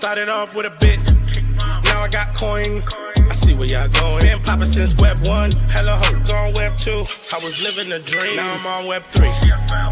Started off with a bit, now I got coin. I see where y'all going. Been poppin' since Web 1, hella hoes on Web 2. I was living a dream, now I'm on Web 3.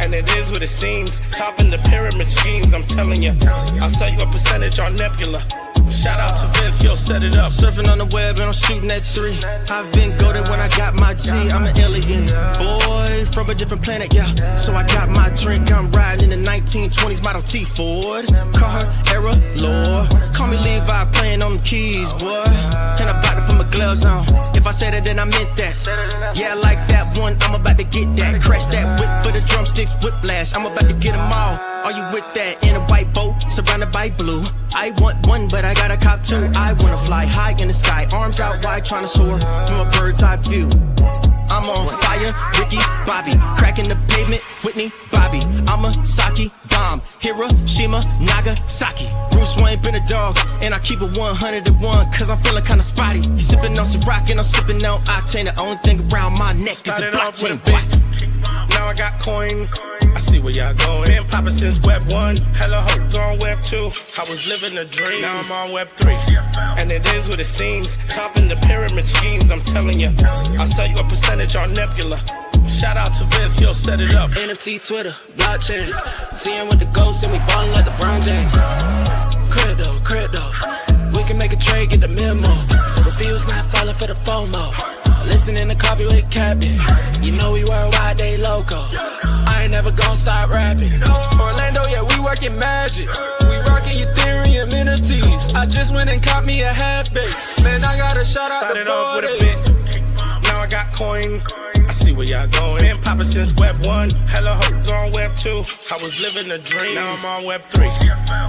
And it is what it seems, topping the pyramid schemes, I'm telling you. I'll sell you a percentage on Nebula. Shout out to Vince, he'll set it up. Surfing on the web and I'm shooting at 3. I've been goated when I got my G. I'm an alien boy from a different planet, yeah. So I got my drink, I'm riding in the 1920s Model T Ford. Car era lore. Call me Levi playing on the keys, boy. And I'm about to put my gloves on. If I said it, then I meant that. Yeah, I like that one, I'm about to get that. Crash that whip for the drumsticks, whiplash. I'm about to get them all. Are you with that? In a white boat, surrounded by blue. I want one, but I got a cop too. I wanna fly high in the sky, arms out wide, trying to soar from a bird's eye view. I'm on fire, Ricky, Bobby, cracking the pavement, Whitney, Bobby. I'm a Saki bomb, Hiroshima, Nagasaki. Bruce Wayne been a dog, and I keep it 101, cause I'm feeling kinda spotty. You sipping on some rock, and I'm sipping on octane. The only thing around my neck is the blockchain. Now I got coin. I see where y'all going. Been poppin' since Web 1, hella hoes on Web 2. I was living a dream, now I'm on Web 3. And it is what it seems, topping the pyramid schemes, I'm telling you. I'll sell you a percentage on Nebula. Shout out to Vince, he'll set it up. NFT, Twitter, blockchain. Seeing with the ghosts and we ballin' like LeBron James. Crypto. We can make a trade, get the memo. The feels not falling for the FOMO. Listening to Coffee with Captain. You know we worldwide, they loco. I ain't never gonna stop rapping. Orlando, yeah, we working magic. We rocking Ethereum NFTs. I just went and caught me a half base. Man, I gotta shout out Started the off with a bit, now I got coin. I see where y'all going. Been poppin' since Web 1, hella hoes on Web 2. I was living a dream, now I'm on Web 3.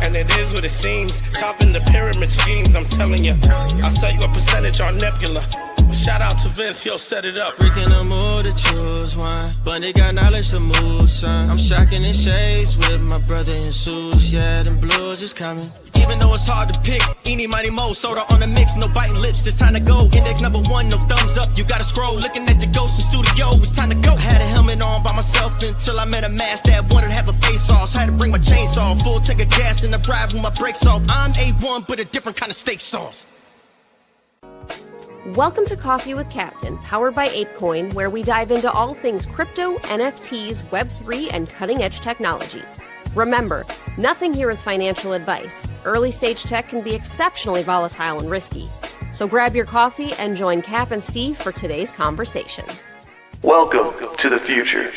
And it is what it seems, topping the pyramid schemes, I'm telling you. I'll sell you a percentage on Nebula. Shout out to Vince, he'll set it up. Freaking the mood to choose one, but they got knowledge to move, son. I'm shocking in shades with my brother in shoes. Yeah, them blues is coming. Even though it's hard to pick, eeny, miny, mo, soda on the mix, no biting lips, it's time to go. Index number 1, no thumbs up, you gotta scroll. Looking at the ghost in studio, it's time to go. Had a helmet on by myself until I met a mask that wanted to have a face off. So had to bring my chainsaw, full tank of gas in the drive with my brakes off. I'm A1, but a different kind of steak sauce. Welcome to Coffee with Captain, powered by ApeCoin, where we dive into all things crypto, NFTs, Web3, and cutting-edge technology. Remember, nothing here is financial advice. Early-stage tech can be exceptionally volatile and risky. So grab your coffee and join Cap and Steve for today's conversation. Welcome to the future.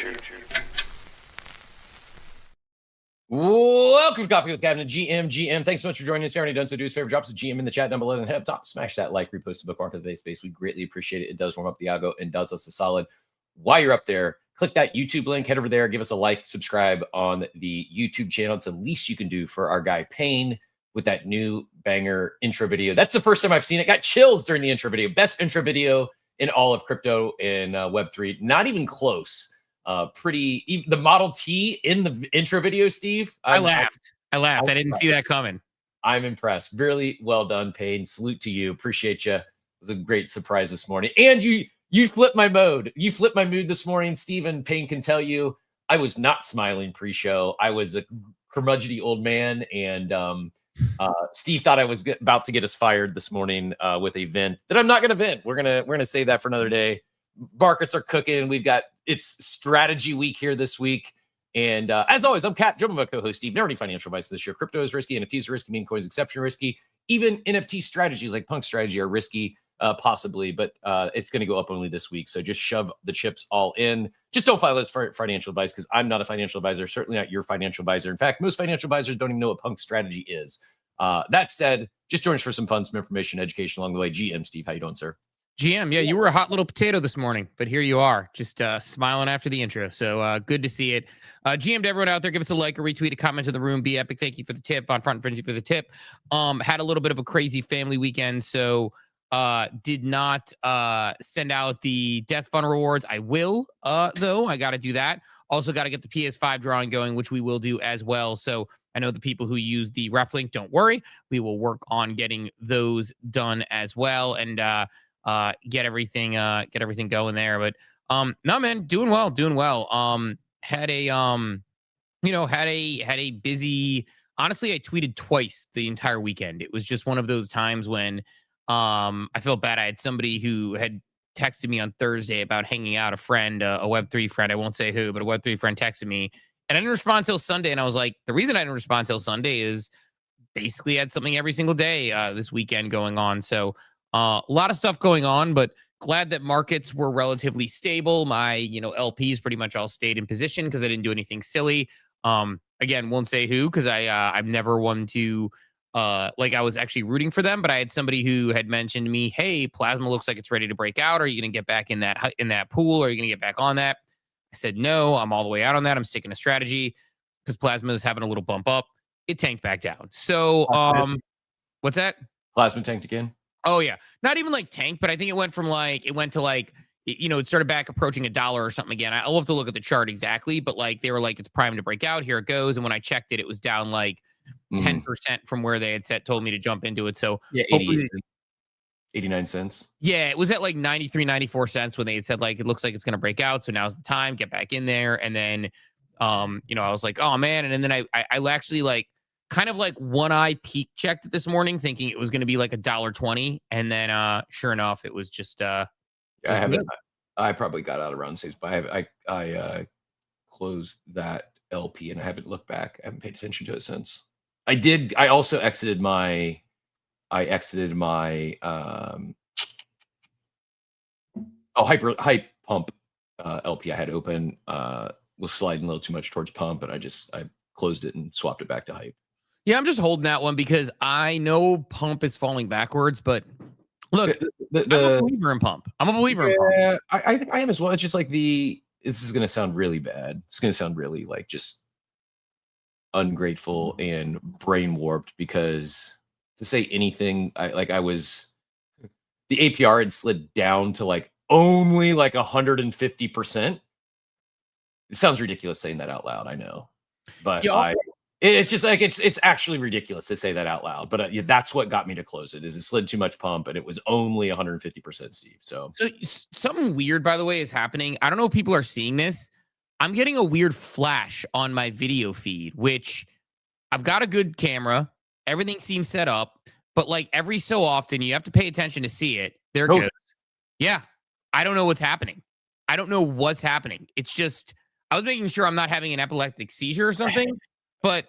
Welcome to Coffee with Captain, GM. Thanks so much for joining us. If you already done so, do us a favor, drop us a GM in the chat down below and head up top, smash that like, repost the bookmark of today's space. We greatly appreciate it. It does warm up the algo and does us a solid. While you're up there, click that YouTube link, head over there, give us a like, subscribe on the YouTube channel. It's the least you can do for our guy Payne with that new banger intro video. That's the first time I've seen it. Got chills during the intro video. Best intro video in all of crypto and Web3. Not even close. The Model T in the intro video, Steve. I laughed. I didn't see that coming. I'm impressed. Really well done, Payne. Salute to you. Appreciate you. It was a great surprise this morning. And you flipped my mode. You flipped my mood this morning. Stephen, Payne can tell you I was not smiling pre-show. I was a curmudgeony old man, and Steve thought I was about to get us fired this morning with a vent that I'm not going to vent. We're gonna save that for another day. Markets are cooking. It's strategy week here this week. And as always, I'm Cap, joined by my co-host Steve. Never any financial advice this year. Crypto is risky. NFTs are risky. Meme coins exceptionally risky. Even NFT strategies like Punk strategy are risky, possibly, but it's going to go up only this week. So just shove the chips all in. Just don't follow this for financial advice, because I'm not a financial advisor, certainly not your financial advisor. In fact, most financial advisors don't even know what Punk strategy is. That said, just join us for some fun, some information, education along the way. GM, Steve, how you doing, sir? GM, yeah, you were a hot little potato this morning, but here you are, just smiling after the intro. So good to see it. GM, to everyone out there, give us a like, a retweet, a comment to the room. Be epic. Thank you for the tip. On front, thank you for the tip. Had a little bit of a crazy family weekend, so did not send out the Death Fund rewards. I will, though. I got to do that. Also got to get the PS5 drawing going, which we will do as well. So I know the people who use the ref link, don't worry. We will work on getting those done as well. And get everything going there. But no, man, doing well. Had a busy honestly, I tweeted twice the entire weekend. It was just one of those times when I felt bad. I had somebody who had texted me on Thursday about hanging out, a friend, a Web3 friend. I won't say who, but a Web3 friend texted me. And I didn't respond till Sunday. And I was like, the reason I didn't respond till Sunday is basically I had something every single day this weekend going on. So a lot of stuff going on, but glad that markets were relatively stable. My, LPs pretty much all stayed in position because I didn't do anything silly. Again, won't say who because I'm never one to I was actually rooting for them, but I had somebody who had mentioned to me, "Hey, Plasma looks like it's ready to break out. Are you going to get back in that pool? Are you going to get back on that?" I said, "No, I'm all the way out on that. I'm sticking to strategy because Plasma is having a little bump up. It tanked back down." So, what's that? Plasma tanked again. Oh yeah, not even like tank, but I think it went it started back approaching $1 or something again. I'll have to look at the chart exactly, but they were like, it's primed to break out. Here it goes. And when I checked it, it was down 10% from where they had told me to jump into it. So yeah, 89 cents. Yeah, it was at 93, 94 cents when they had said it looks like it's going to break out. So now's the time, get back in there. And then, I was like, oh man. And then I actually kind of one eye peek checked it this morning thinking it was going to be $1.20. And then sure enough, it was just, I probably got out around 6, but I closed that LP and I haven't looked back. I haven't paid attention to it since. I also exited my hype pump LP I had open was sliding a little too much towards pump, and I closed it and swapped it back to hype. Yeah, I'm just holding that one because I know pump is falling backwards, but look, I'm a believer in pump. I'm a believer in pump. Yeah, I am as well. It's just this is going to sound really bad. It's going to sound really just ungrateful and brain warped because to say anything, the APR had slid down to only 150%. It sounds ridiculous saying that out loud. I know, but it's just it's actually ridiculous to say that out loud. But that's what got me to close it. Is it slid too much pump and it was only 150%, Steve. So something weird, by the way, is happening. I don't know if people are seeing this. I'm getting a weird flash on my video feed, which I've got a good camera. Everything seems set up, but every so often you have to pay attention to see it. There it goes. Yeah. I don't know what's happening. I don't know what's happening. It's just, I was making sure I'm not having an epileptic seizure or something, but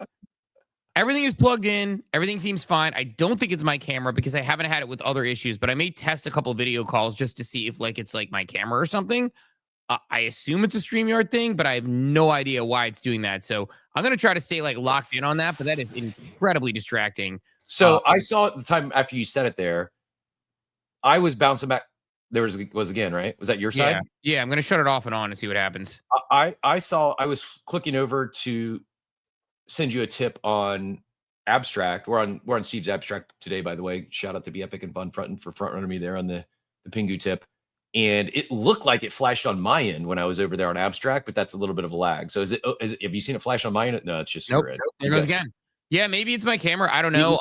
everything is plugged in. Everything seems fine. I don't think it's my camera because I haven't had it with other issues, but I may test a couple video calls just to see if it's my camera or something. I assume it's a StreamYard thing, but I have no idea why it's doing that. So I'm going to try to stay locked in on that, but that is incredibly distracting. So I saw at the time after you said it there, I was bouncing back. There was again, right? Was that your side? Yeah. I'm going to shut it off and on and see what happens. I was clicking over to send you a tip on Abstract. We're on Steve's Abstract today, by the way. Shout out to Be Epic and Fun for front running me there on the Pingu tip. And it looked like it flashed on my end when I was over there on Abstract, but that's a little bit of a lag. So have you seen it flash on my end? No, it's just nope. There goes again. Yeah, maybe it's my camera. I don't know.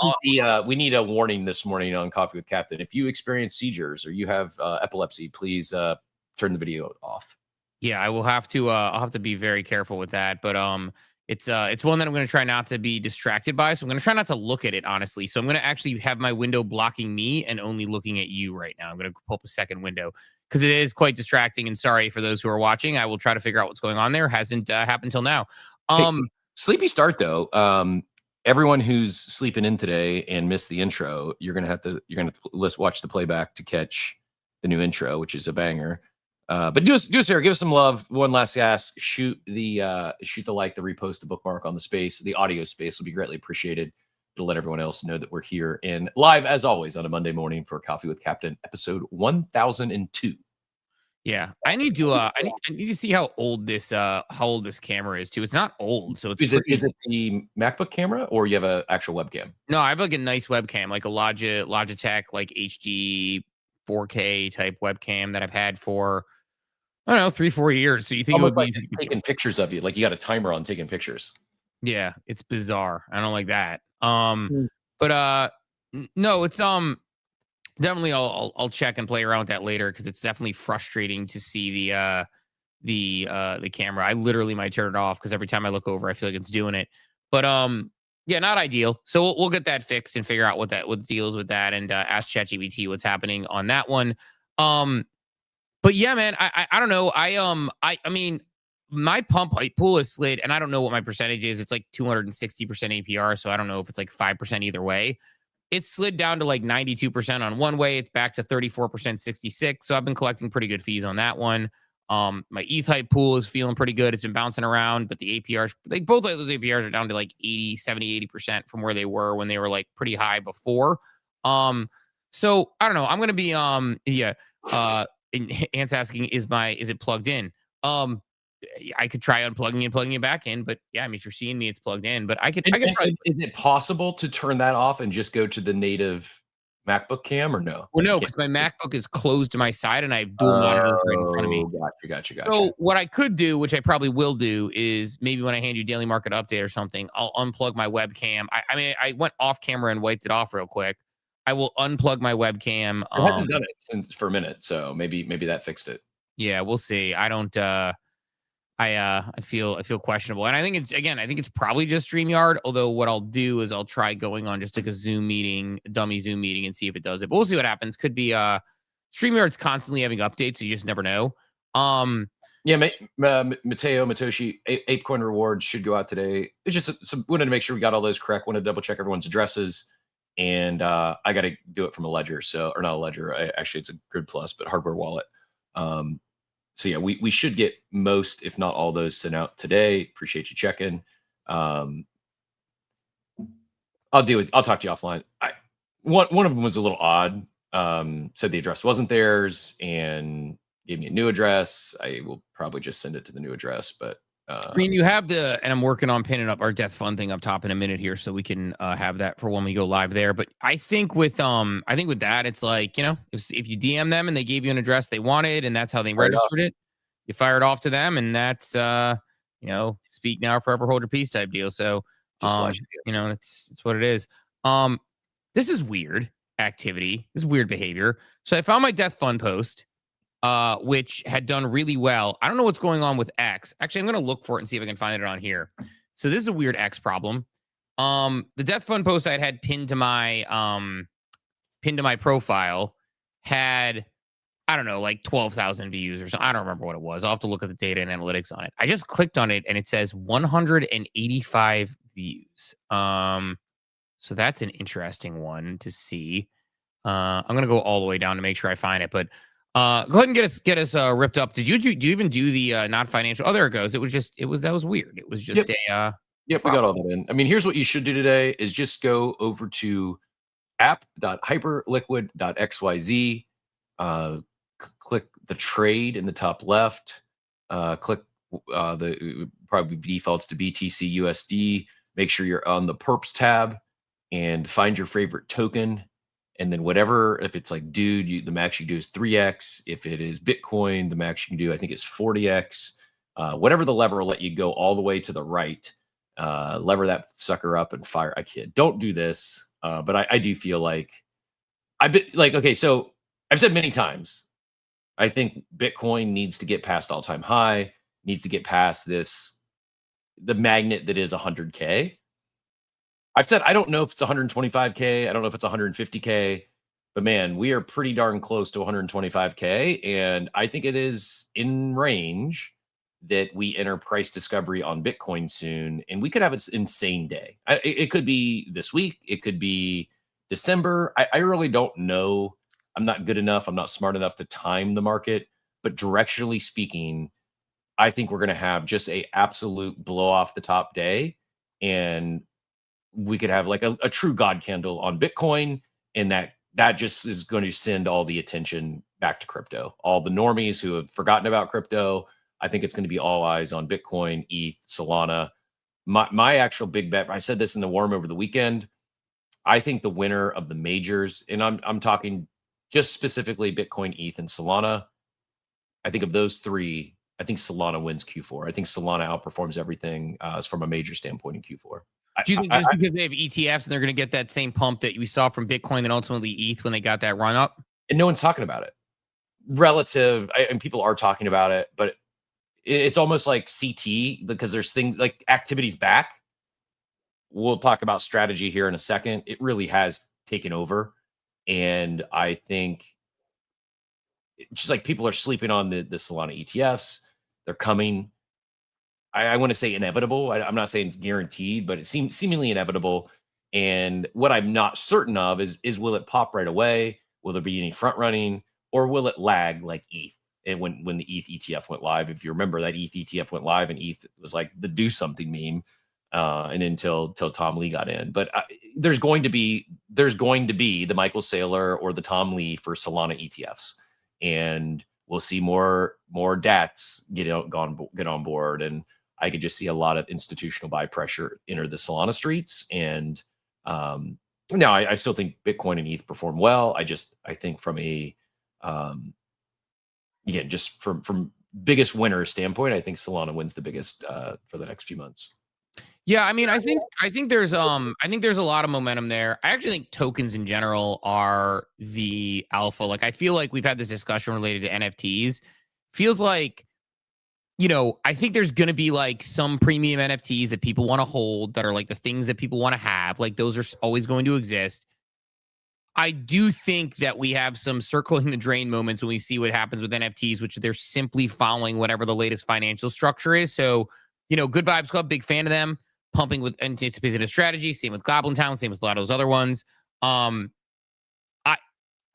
We need a warning this morning on Coffee with Captain. If you experience seizures or you have epilepsy, please turn the video off. Yeah, I will have to. I'll have to be very careful with that. But it's one that I'm going to try not to be distracted by. So I'm going to try not to look at it, honestly. So I'm going to actually have my window blocking me and only looking at you right now. I'm going to pull up a second window because it is quite distracting. And sorry for those who are watching. I will try to figure out what's going on there. Hasn't happened till now. Hey, sleepy start though. Everyone who's sleeping in today and missed the intro, you're gonna have to watch the playback to catch the new intro, which is a banger. But do us here, give us some love. One last ask: shoot the like, the repost, the bookmark on the space. The audio space will be greatly appreciated to let everyone else know that we're here and live as always on a Monday morning for Coffee with Captain, episode 1002. Yeah, I need to see how old this camera is too. It's not old, so is it the MacBook camera or you have an actual webcam? No, I have a nice webcam, like a Logitech HD 4K type webcam that I've had for I don't know 3-4 years. So you think almost it would be taking pictures of you, like you got a timer on taking pictures? Yeah, it's bizarre. I don't like that. But no, it's definitely I'll check and play around with that later because it's definitely frustrating to see the camera. I literally might turn it off because every time I look over, I feel like it's doing it. But Yeah, not ideal. So we'll get that fixed and figure out what deals with that, and ask ChatGPT what's happening on that one. But yeah, man, I don't know. I mean, my pump height pool is slid, and I don't know what my percentage is. It's like 260% APR, so I don't know if it's like 5% either way. It's slid down to like 92% on one way. It's back to 34%, 66. So I've been collecting pretty good fees on that one. My ETH type pool is feeling pretty good. It's been bouncing around, but the APRs, like both of those APRs are down to like 80, 70, 80% from where they were when they were like pretty high before. So I don't know. I'm gonna be Ant's asking, is it plugged in? I could try unplugging and plugging it back in, but yeah, I mean, if you're seeing me, it's plugged in. But I could probably. Is it possible to turn that off and just go to the native MacBook cam, or no? Well, no, because my MacBook is closed to my side and I have dual monitors right in front of me. Gotcha. So what I could do, which I probably will do, is maybe when I hand you daily market update or something, I'll unplug my webcam. I mean, I went off camera and wiped it off real quick. I will unplug my webcam. It hasn't done it for a minute, so maybe that fixed it. Yeah, we'll see. I don't. I feel questionable, and I think it's probably just StreamYard. Although what I'll do is I'll try going on just like a Zoom meeting, a dummy Zoom meeting, and see if it does it. But we'll see what happens. Could be StreamYard's constantly having updates, so you just never know. Yeah, Mateo Matoshi, ApeCoin rewards should go out today. It's just wanted to make sure we got all those correct. Wanted to double check everyone's addresses, and I got to do it from a ledger, or not a ledger. Actually, it's a Grid Plus, but hardware wallet. So yeah, we should get most, if not all, those sent out today. Appreciate you checking. I'll talk to you offline. One of them was a little odd. Said the address wasn't theirs and gave me a new address. I will probably just send it to the new address. But I mean, you have and I'm working on pinning up our Death Fund thing up top in a minute here, so we can have that for when we go live there. But I think with that, it's like, if you DM them and they gave you an address they wanted, and that's how they registered it, you fire it off to them, and that's speak now or forever hold your peace type deal. So that's what it is. This is weird activity. This is weird behavior. So I found my Death Fund post, which had done really well. I don't know what's going on with X. Actually, I'm going to look for it and see if I can find it on here. So this is a weird X problem. The Death Fund post I had pinned to my profile had, I don't know, like 12,000 views or something. I don't remember what it was. I'll have to look at the data and analytics on it. I just clicked on it and it says 185 views. So that's an interesting one to see. I'm going to go all the way down to make sure I find it, but go ahead and get us ripped up. Did you even do the not financial? Oh, there it goes. That was weird. It was just Yep, we got all that in. I mean, here's what you should do today is just go over to app.hyperliquid.xyz, click the trade in the top left, click the probably defaults to BTC USD, make sure you're on the perps tab and find your favorite token. And then whatever, if it's like Dude, the max you can do is 3x. If it is Bitcoin, the max you can do, I think, is 40x. Whatever the lever will let you go all the way to the right. Lever that sucker up and fire. I kid. Don't do this. But I do feel like okay, so I've said many times, I think Bitcoin needs to get past all-time high, needs to get past the magnet that is 100K. I've said I don't know if it's 125K. I don't know if it's 150K, but man, we are pretty darn close to 125K. And I think it is in range that we enter price discovery on Bitcoin soon. And we could have an insane day. It could be this week. It could be December. I really don't know. I'm not good enough. I'm not smart enough to time the market. But directionally speaking, I think we're going to have just a absolute blow off the top day. And we could have like a true God candle on Bitcoin, and that just is going to send all the attention back to crypto. All the normies who have forgotten about crypto, I think it's going to be all eyes on Bitcoin, ETH, Solana. My actual big bet, I said this in the warm over the weekend, I think the winner of the majors, and I'm talking just specifically Bitcoin, ETH, and Solana, I think of those three, I think Solana wins Q4. I think Solana outperforms everything from a major standpoint in Q4. Do you think just because they have ETFs and they're going to get that same pump that we saw from Bitcoin and ultimately ETH when they got that run up? And no one's talking about it. And people are talking about it, but it's almost like CT because there's things like activity's back. we'll talk about strategy here in a second. It really has taken over. And I think just like people are sleeping on the Solana ETFs, they're coming. I want to say inevitable. I'm not saying it's guaranteed, but it seems seemingly inevitable. And what I'm not certain of is will it pop right away? Will there be any front running, or will it lag like ETH? And when the ETH ETF went live, if you remember, that ETH ETF went live, and ETH was like the do something meme, and until Tom Lee got in. But there's going to be the Michael Saylor or the Tom Lee for Solana ETFs, and we'll see more DATs get on board, and I could just see a lot of institutional buy pressure enter the Solana streets. And now I still think Bitcoin and ETH perform well. I think from a again, just from biggest winner standpoint, I think Solana wins the biggest for the next few months. Yeah, I mean, I think there's a lot of momentum there. I actually think tokens in general are the alpha. Like, I feel like we've had this discussion related to NFTs. Feels like, I think there's going to be like some premium NFTs that people want to hold that are like the things that people want to have. Like, those are always going to exist. I do think that we have some circling the drain moments when we see what happens with NFTs, which they're simply following whatever the latest financial structure is. So, Good Vibes Club, big fan of them, pumping with anticipated strategy. Same with Goblin Town, same with a lot of those other ones. I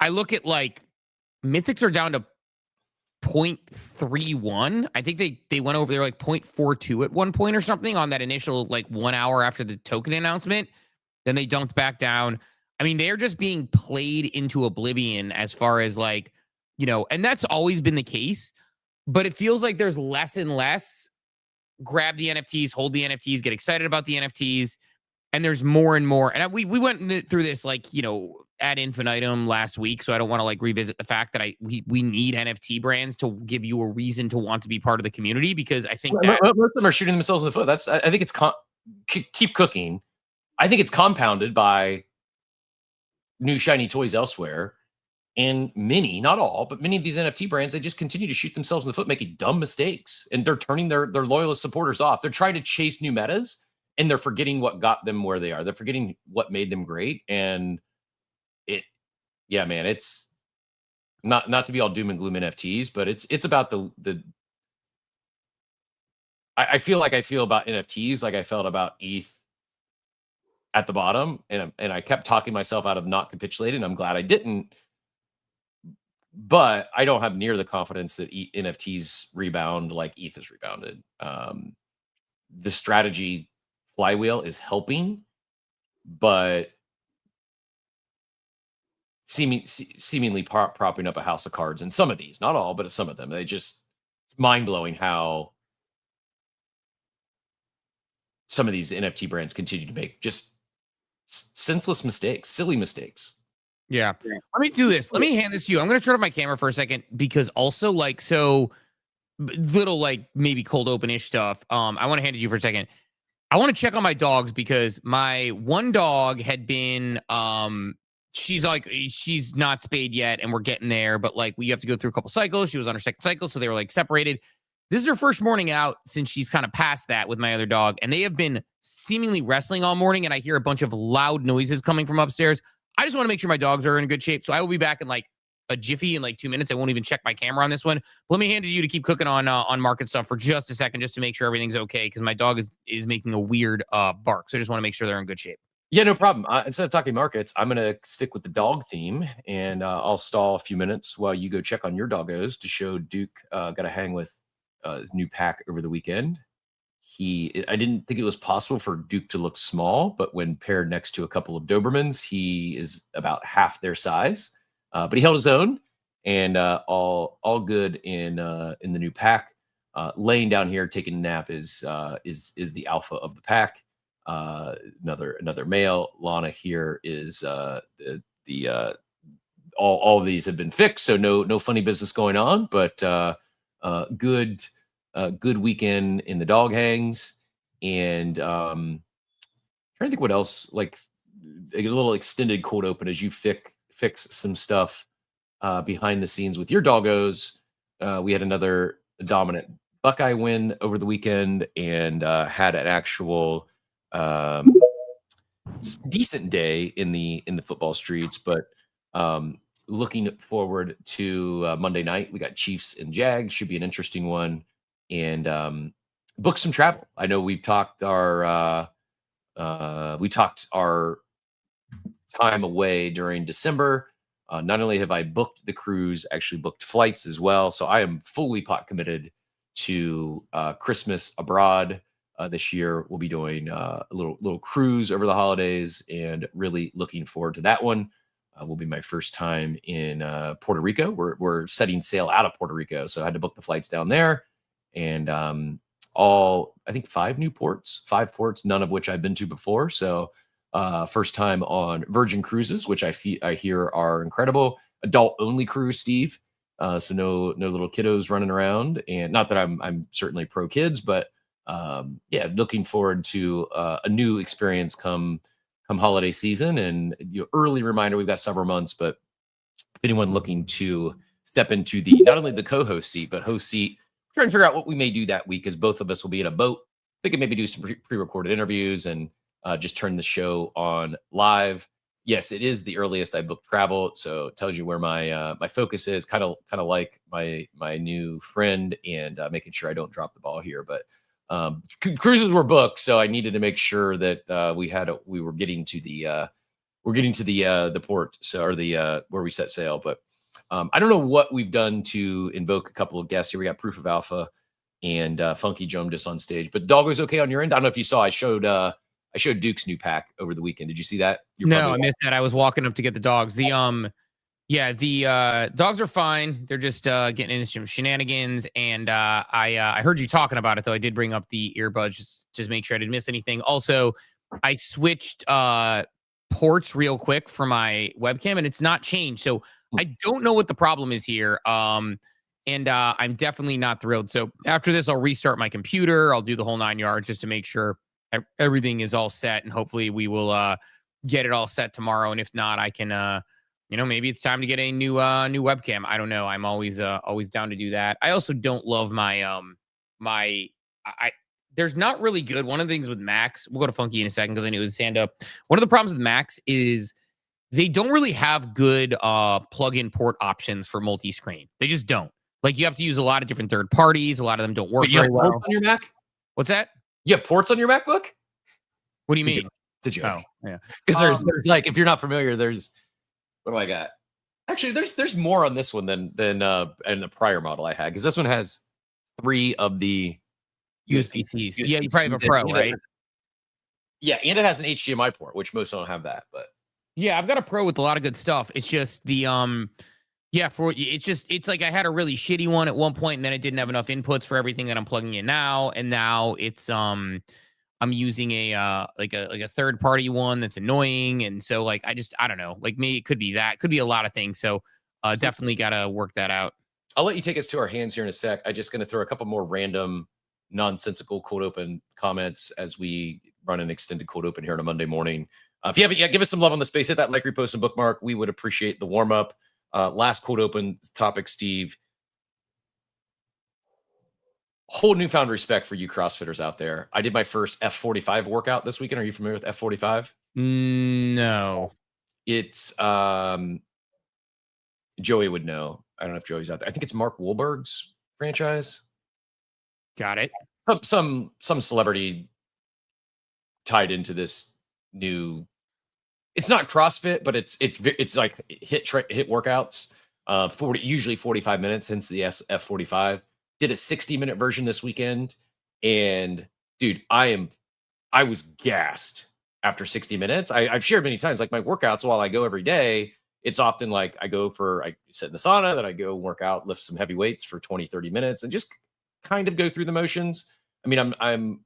look at like Mythics are down to 0.31. I think they went over there like 0.42 at one point or something on that initial like 1 hour after the token announcement. Then they dumped back down. I mean, they're just being played into oblivion as far as like, and that's always been the case, but it feels like there's less and less grab the NFTs, hold the NFTs, get excited about the NFTs. And there's more and more. And we went through this like, ad infinitum last week. So I don't want to like revisit the fact that we need NFT brands to give you a reason to want to be part of the community, because I think that most of them are shooting themselves in the foot. I think it's keep cooking. I think it's compounded by new shiny toys elsewhere. And many, not all, but many of these NFT brands, they just continue to shoot themselves in the foot, making dumb mistakes. And they're turning their loyalist supporters off. They're trying to chase new metas, and they're forgetting what got them where they are. They're forgetting what made them great. And it's not to be all doom and gloom NFTs, but it's about the I feel like I feel about NFTs like I felt about ETH at the bottom, and I kept talking myself out of not capitulating. I'm glad I didn't, but I don't have near the confidence that NFTs rebound like ETH has rebounded. The strategy flywheel is helping, but seemingly propping up a house of cards. And some of these, not all, but some of them, it's mind blowing how some of these NFT brands continue to make just senseless mistakes, silly mistakes. Yeah. Let me do this. Let me hand this to you. I'm going to turn off my camera for a second, because also like, so little like maybe cold open-ish stuff. I want to hand it to you for a second. I want to check on my dogs, because my one dog had been, she's not spayed yet, and we're getting there, but like we have to go through a couple cycles. She was on her second cycle, so they were like separated. This is her first morning out since she's kind of past that with my other dog, and they have been seemingly wrestling all morning, and I hear a bunch of loud noises coming from upstairs. I just want to make sure my dogs are in good shape, so I will be back in like a jiffy in like 2 minutes. I won't even check my camera on this one. Let me hand it to you to keep cooking on market stuff for just a second, just to make sure everything's okay, because my dog is making a weird bark, so I just want to make sure they're in good shape. Yeah, no problem. Instead of talking markets, I'm going to stick with the dog theme, and I'll stall a few minutes while you go check on your doggos to show Duke got to hang with his new pack over the weekend. I didn't think it was possible for Duke to look small, but when paired next to a couple of Dobermans, he is about half their size. But he held his own, and all good in the new pack. Laying down here taking a nap is the alpha of the pack. Another male. Lana here is all of these have been fixed, so no funny business going on, but good weekend in the dog hangs. And trying to think what else, like a little extended cold open as you fix some stuff behind the scenes with your doggos. We had another dominant Buckeye win over the weekend, and had an actual decent day in the football streets, but looking forward to Monday night. We got Chiefs and Jags, should be an interesting one, and book some travel. I know we talked our time away during December. Not only have I booked the cruise, actually booked flights as well. So I am fully pot committed to Christmas abroad. This year we'll be doing a little cruise over the holidays, and really looking forward to that one. Will be my first time in Puerto Rico. We're setting sail out of Puerto Rico, so I had to book the flights down there, and I think 5 ports, none of which I've been to before. So first time on Virgin Cruises, which I hear are incredible. Adult only cruise, Steve. So no little kiddos running around, and not that I'm certainly pro kids, but yeah, looking forward to a new experience come holiday season. And early reminder, we've got several months, but if anyone looking to step into the not only the co-host seat but host seat, trying to figure out what we may do that week, as both of us will be in a boat. We could maybe do some pre-recorded interviews and just turn the show on live. Yes, it is the earliest I booked travel, so it tells you where my my focus is. Kind of like my new friend, and making sure I don't drop the ball here. But cruises were booked, so I needed to make sure that we were getting to the port, so or the where we set sail. But I don't know what we've done to invoke a couple of guests here. We got Proof of Alpha and Funky joined us on stage. But Doggo's okay on your end? I don't know if you saw. I showed Duke's new pack over the weekend. Did you see that? No, I missed that. I was walking up to get the dogs. The dogs are fine. They're just getting into some shenanigans. And I heard you talking about it, though. I did bring up the earbuds just to make sure I didn't miss anything. Also, I switched ports real quick for my webcam, and it's not changed. So I don't know what the problem is here. And I'm definitely not thrilled. So after this, I'll restart my computer. I'll do the whole 9 yards just to make sure everything is all set. And hopefully we will get it all set tomorrow. And if not, I can, maybe it's time to get a new webcam. I don't know. I'm always down to do that. I also don't love my there's not really good. One of the things with Macs, we'll go to Funky in a second because I knew it was stand up. One of the problems with Macs is they don't really have good plug-in port options for multi-screen. They just don't. Like, you have to use a lot of different third parties. A lot of them don't work very well. On your Mac? What's that? You have ports on your MacBook? What do you mean? It's a joke. Oh, yeah. Because there's like, if you're not familiar, there's, what do I got? Actually, there's more on this one than in the prior model I had, because this one has 3 of the USB-Cs. Yeah, you probably have a Pro, right? Yeah, and it has an HDMI port, which most don't have that. But yeah, I've got a Pro with a lot of good stuff. It's just the it's like I had a really shitty one at one point, and then it didn't have enough inputs for everything that I'm plugging in now. And now it's I'm using a third party one that's annoying. And so like I don't know, like maybe it could be that, could be a lot of things. So definitely gotta work that out. I'll let you take us to our hands here in a sec. I'm just gonna throw a couple more random nonsensical cold open comments as we run an extended cold open here on a Monday morning. If you haven't yet, give us some love on the space. Hit that like, repost, and bookmark. We would appreciate the warm up. Last cold open topic, Steve. Whole newfound respect for you CrossFitters out there. I did my first F45 workout this weekend. Are you familiar with F45? No. It's Joey would know. I don't know if Joey's out there. I think it's Mark Wahlberg's franchise. Got it. Some celebrity tied into this new. It's not CrossFit, but it's like hit workouts. Usually 45 minutes, hence the F45. Did a 60-minute version this weekend, and dude, I was gassed after 60 minutes. I've shared many times, like my workouts while I go every day, it's often like I sit in the sauna, then I go work out, lift some heavy weights for 20, 30 minutes, and just kind of go through the motions. I mean, I'm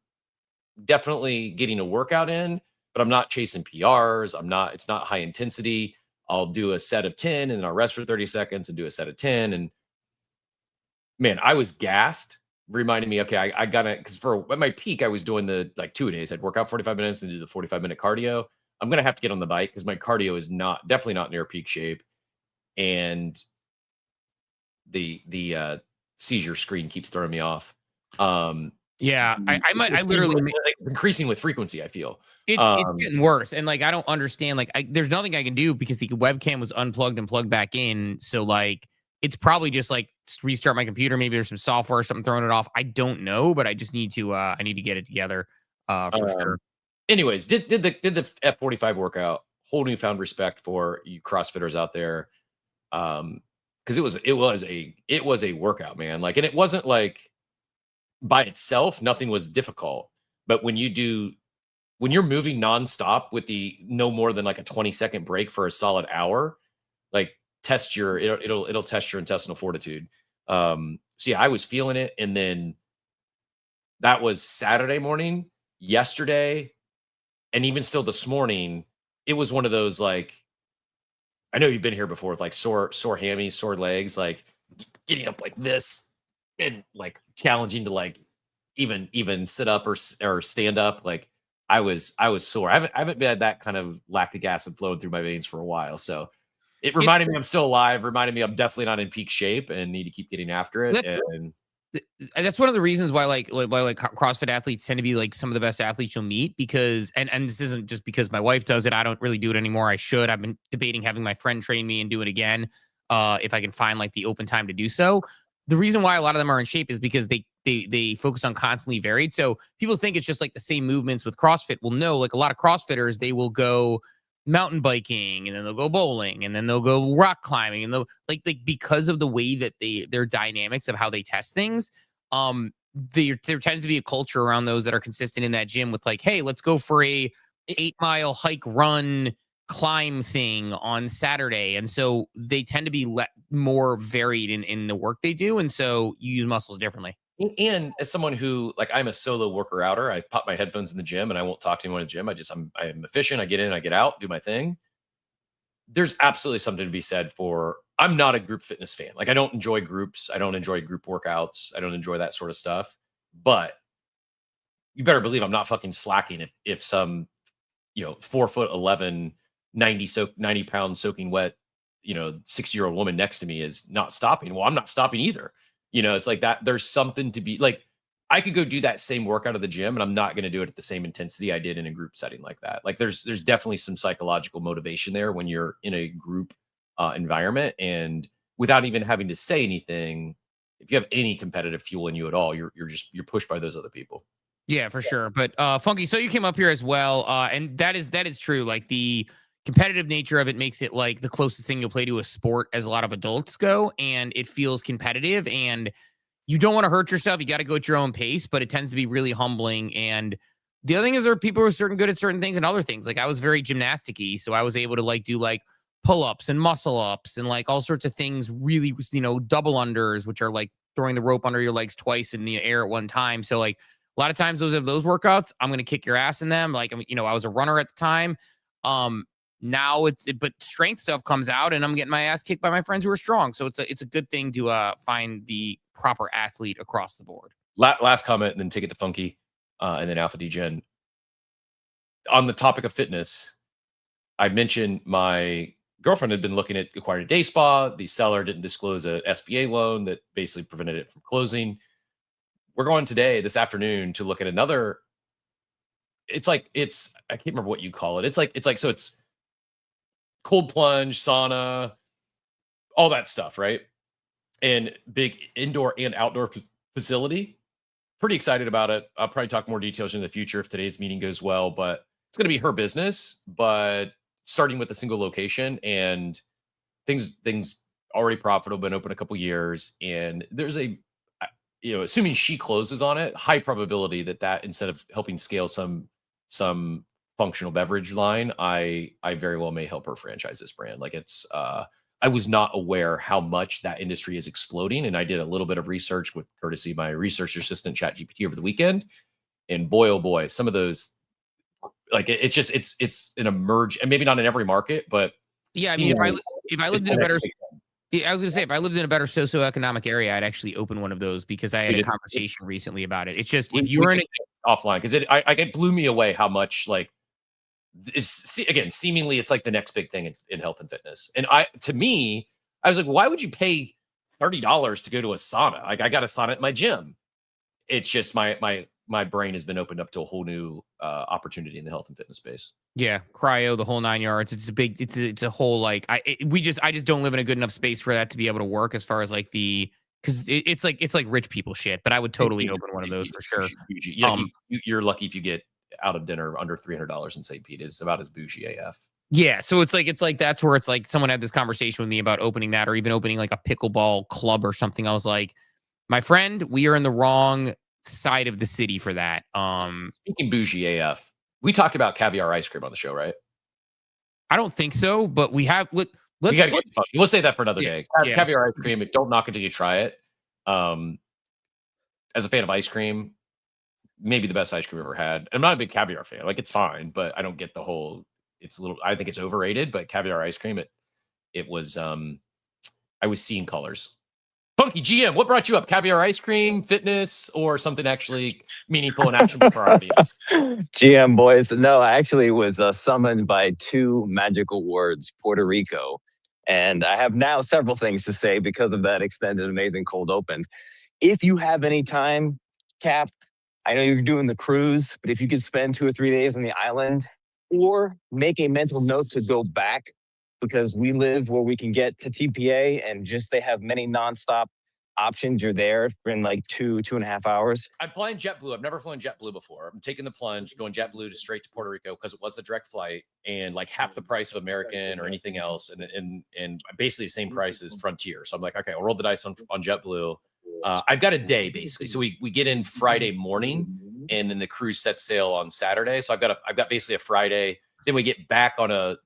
definitely getting a workout in, but I'm not chasing PRs. It's not high intensity. I'll do a set of 10 and then I'll rest for 30 seconds and do a set of 10. And man, I was gassed, reminding me, okay, I gotta, because at my peak, I was doing the like 2-a-days. I'd work out 45 minutes and do the 45-minute cardio. I'm going to have to get on the bike because my cardio is definitely not near peak shape. And the seizure screen keeps throwing me off. Yeah, I literally It's increasing with frequency, I feel. it's getting worse, and like I don't understand. Like, there's nothing I can do because the webcam was unplugged and plugged back in. So like, it's probably just like restart my computer. Maybe there's some software or something throwing it off. I don't know, but I just need to I need to get it together for sure. Anyways, did the F45 workout. Whole newfound respect for you CrossFitters out there, because it was a workout, man. Like, and it wasn't like by itself, nothing was difficult. But when you're moving nonstop with the no more than like a 20-second break for a solid hour, like it'll test your intestinal fortitude. So yeah, I was feeling it, and then that was Saturday morning. Yesterday, and even still this morning, it was one of those, like, I know you've been here before with like sore hammies, sore legs, like getting up like this and like challenging to like even sit up or stand up. Like I was sore. I haven't had that kind of lactic acid flowing through my veins for a while. So it reminded me I'm still alive, reminded me I'm definitely not in peak shape and need to keep getting after it. And that's one of the reasons why CrossFit athletes tend to be like some of the best athletes you'll meet, because and this isn't just because my wife does it. I don't really do it anymore. I should. I've been debating having my friend train me and do it again if I can find like the open time to do so. The reason why a lot of them are in shape is because they focus on constantly varied. So people think it's just like the same movements with CrossFit. Well, no, like a lot of CrossFitters, they will go mountain biking, and then they'll go bowling, and then they'll go rock climbing, and they'll like because of the way that their dynamics of how they test things. There tends to be a culture around those that are consistent in that gym with like, hey, let's go for a 8-mile hike, run, climb thing on Saturday. And so they tend to be more varied in the work they do. And so you use muscles differently. And as someone who, like, I'm a solo worker outer, I pop my headphones in the gym and I won't talk to anyone in the gym. I'm efficient. I get in, I get out, do my thing. There's absolutely something to be said for, I'm not a group fitness fan. Like, I don't enjoy groups. I don't enjoy group workouts. I don't enjoy that sort of stuff. But you better believe I'm not fucking slacking if some, 4'11", 90 pound soaking wet, 60-year-old woman next to me is not stopping. Well, I'm not stopping either. It's like that. There's something to be like, I could go do that same workout at the gym and I'm not going to do it at the same intensity I did in a group setting like that. Like there's definitely some psychological motivation there when you're in a group environment, and without even having to say anything, if you have any competitive fuel in you at all, you're pushed by those other people. Yeah, for sure. But Funky, so you came up here as well. And that is true. Like the competitive nature of it makes it like the closest thing you'll play to a sport as a lot of adults go, and it feels competitive, and you don't want to hurt yourself. You got to go at your own pace, but it tends to be really humbling. And the other thing is there are people who are good at certain things and other things. Like I was very gymnastic-y, so I was able to like do like pull-ups and muscle ups and like all sorts of things, really, double unders, which are like throwing the rope under your legs twice in the air at one time. So like a lot of times those workouts, I'm going to kick your ass in them. Like, I was a runner at the time. Now but strength stuff comes out and I'm getting my ass kicked by my friends who are strong. So it's a good thing to find the proper athlete across the board. Last comment, and then take it to Funky, and then Alpha Degen. On the topic of fitness, I mentioned my girlfriend had been looking at acquiring a day spa. The seller didn't disclose a SBA loan that basically prevented it from closing. We're going this afternoon to look at another. I can't remember what you call it. So it's cold plunge, sauna, all that stuff, right? And big indoor and outdoor facility. Pretty excited about it. I'll probably talk more details in the future if today's meeting goes well, but it's going to be her business, but starting with a single location, and things already profitable, been open a couple years. And there's assuming she closes on it, high probability that instead of helping scale some functional beverage line, I very well may help her franchise this brand. Like I was not aware how much that industry is exploding. And I did a little bit of research with courtesy of my research assistant ChatGPT over the weekend. And boy, oh boy, some of those, like it's an emerge, and maybe not in every market, but yeah, I mean, if I lived in a better, I was going to say, if I lived in a better socioeconomic area, I'd actually open one of those, because I had a conversation recently about it. It's just, if you're in offline, because it blew me away how much like, seemingly it's like the next big thing in health and fitness. And I was like, why would you pay $30 to go to a sauna? Like I got a sauna at my gym. it's just my brain has been opened up to a whole new opportunity in the health and fitness space. Yeah, cryo, the whole 9 yards. It's a big. It's a whole like. I just don't live in a good enough space for that to be able to work as far as like because it's like rich people shit. But I would totally open one of those for sure. You're lucky if you get out of dinner under $300 in St. Pete. It's about as bougie AF. Yeah, so it's like that's where it's like someone had this conversation with me about opening that, or even opening like a pickleball club or something. I was like, my friend, we are in the wrong side of the city for that. Speaking bougie AF, we talked about caviar ice cream on the show, right? I don't think so, but we have. Let's we'll say that for another day. Yeah. Caviar ice cream. Don't knock it till you try it. As a fan of ice cream, maybe the best ice cream I've ever had. I'm not a big caviar fan. Like, it's fine, but I don't get the whole. It's a little. I think it's overrated. But caviar ice cream, it was. I was seeing colors. Funky GM, what brought you up? Caviar ice cream, fitness, or something actually meaningful and actionable for our audience? GM boys, no, I actually was summoned by two magical words, Puerto Rico. And I have now several things to say because of that extended, amazing cold open. If you have any time, Cap, I know you're doing the cruise, but if you could spend 2 or 3 days on the island or make a mental note to go back, because we live where we can get to TPA and just they have many nonstop options. You're there in like 2.5 hours. I'm flying JetBlue. I've never flown JetBlue before. I'm taking the plunge, going JetBlue to straight to Puerto Rico because it was a direct flight and like half the price of American or anything else, and basically the same price as Frontier. So I'm like, okay, I'll roll the dice on JetBlue. I've got a day basically. So we get in Friday morning, and then the cruise sets sail on Saturday. So I've got basically a Friday. Then we get back on a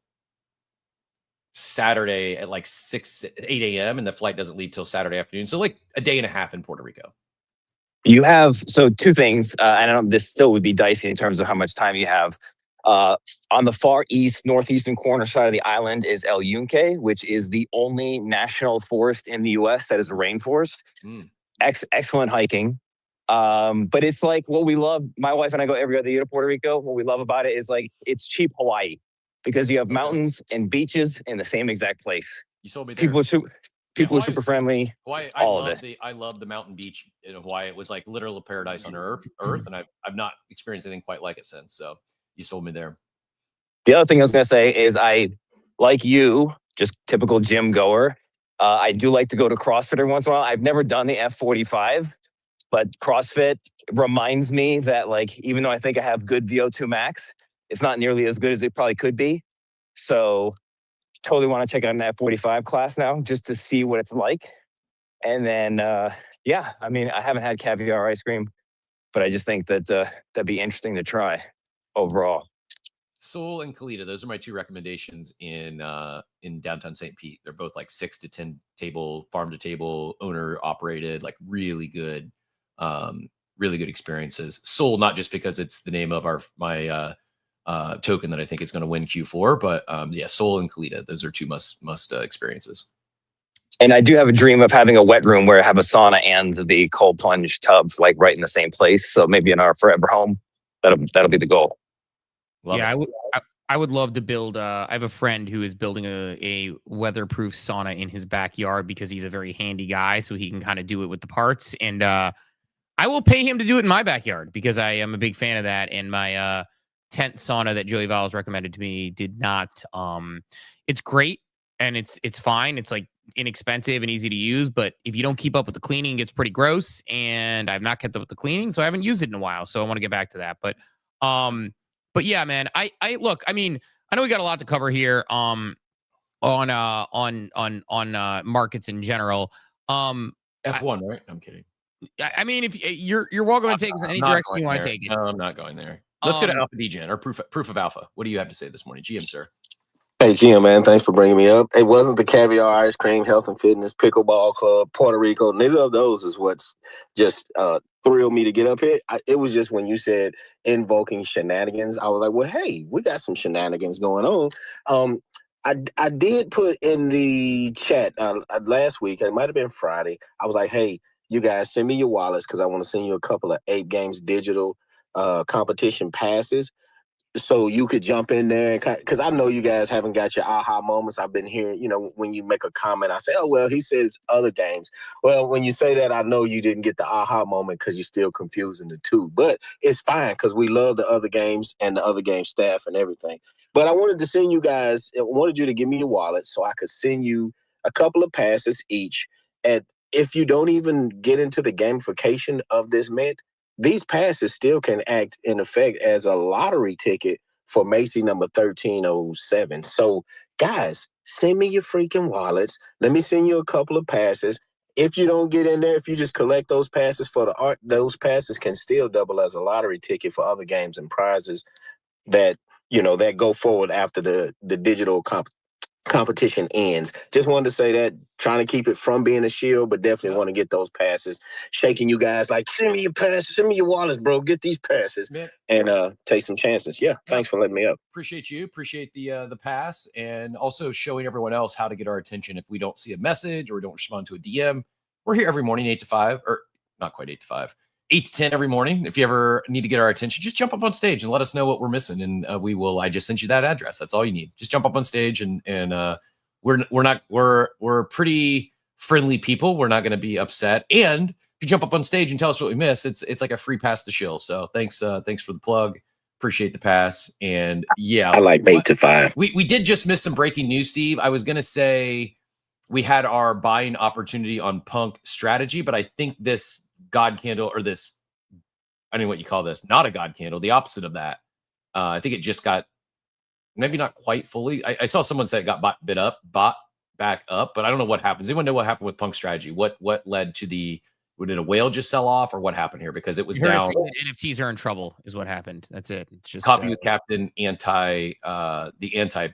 Saturday at like 8 a.m. and the flight doesn't leave till Saturday afternoon. So like a day and a half in Puerto Rico. You have, so two things. I don't know, this still would be dicey in terms of how much time you have. On the far east, northeastern corner side of the island is El Yunque, which is the only national forest in the U.S. that is a rainforest. Excellent hiking. But it's like what we love. My wife and I go every other year to Puerto Rico. What we love about it is like it's cheap Hawaii. Because you have mountains and beaches in the same exact place. You sold me there. People are super friendly. Hawaii, I love the mountain beach in Hawaii. It was like literal paradise on earth, and I've not experienced anything quite like it since. So you sold me there. The other thing I was gonna say is I, like you, just typical gym goer. I do like to go to CrossFit every once in a while. I've never done the F45, but CrossFit reminds me that like even though I think I have good VO2 max, it's not nearly as good as it probably could be. So totally want to check out an F45 class now just to see what it's like. And then, yeah, I mean, I haven't had caviar ice cream, but I just think that that'd be interesting to try overall. Sol and Kalita, those are my two recommendations in downtown St. Pete. They're both like 6 to 10 table, farm to table, owner operated, like really good experiences. Sol, not just because it's the name of my token that I think is going to win Q4, but yeah, Sol and Kalita, those are two must experiences. And I do have a dream of having a wet room where I have a sauna and the cold plunge tub like right in the same place. So maybe in our forever home, that'll be the goal. I would love to build. I have a friend who is building a weatherproof sauna in his backyard because he's a very handy guy, so he can kind of do it with the parts. And I will pay him to do it in my backyard because I am a big fan of that. And my tent sauna that Joey Valles recommended to me did not. It's great and it's fine. It's like inexpensive and easy to use, but if you don't keep up with the cleaning, it gets pretty gross. And I've not kept up with the cleaning, so I haven't used it in a while. So I want to get back to that. But yeah, man, I look. I mean, I know we got a lot to cover here. On markets in general. F1, right? I'm kidding. I mean, if you're welcome to take us in any direction you want to take it. No, I'm not going there. Let's go to Alpha DGen or proof of Alpha. What do you have to say this morning, GM sir? Hey, GM, man, thanks for bringing me up. It wasn't the caviar ice cream, health and fitness, pickleball club, Puerto Rico. Neither of those is what's just thrilled me to get up here. It was just when you said invoking shenanigans, I was like, well, hey, we got some shenanigans going on. I did put in the chat last week, it might have been Friday. I was like, hey, you guys send me your wallets because I want to send you a couple of Ape Games digital competition passes. so you could jump in there and because I know you guys haven't got your aha moments. I've been hearing, when you make a comment, I say, oh, well, he says other games. Well, when you say that, I know you didn't get the aha moment because you're still confusing the two. But it's fine because we love the other games and the other game staff and everything. But I wanted to send you guys, I wanted you to give me your wallet so I could send you a couple of passes each. And if you don't even get into the gamification of this mint, these passes still can act in effect as a lottery ticket for Macy number 1307. So, guys, send me your freaking wallets. Let me send you a couple of passes. If you don't get in there, if you just collect those passes for the art, those passes can still double as a lottery ticket for other games and prizes that, that go forward after the digital competition ends. Just wanted to say that, trying to keep it from being a shield, but definitely want to get those passes. Shaking you guys like, send me your passes, send me your wallets, bro. Get these passes and take some chances. Yeah, thanks for letting me up. Appreciate you. Appreciate the pass, and also showing everyone else how to get our attention if we don't see a message or we don't respond to a DM. We're here every morning, 8 to 5, or not quite 8 to 5. 8 to 10 every morning. If you ever need to get our attention, just jump up on stage and let us know what we're missing, and I just sent you that address. That's all you need. Just jump up on stage, and we're pretty friendly people. We're not going to be upset. And if you jump up on stage and tell us what we miss, it's like a free pass to shill. So thanks for the plug. Appreciate the pass. And yeah, I like 8 to 5. We did just miss some breaking news, Steve. I was going to say we had our buying opportunity on Punk Strategy, but I think this God candle, or this, I don't know what you call this, not a God candle, the opposite of that. I think it just got, maybe not quite fully. I saw someone say it got bought back up, but I don't know what happens. Anyone know what happened with Punk Strategy? What led to did a whale just sell off, or what happened here? Because it was down. NFTs are in trouble is what happened. That's it. It's just Coffee with Captain the anti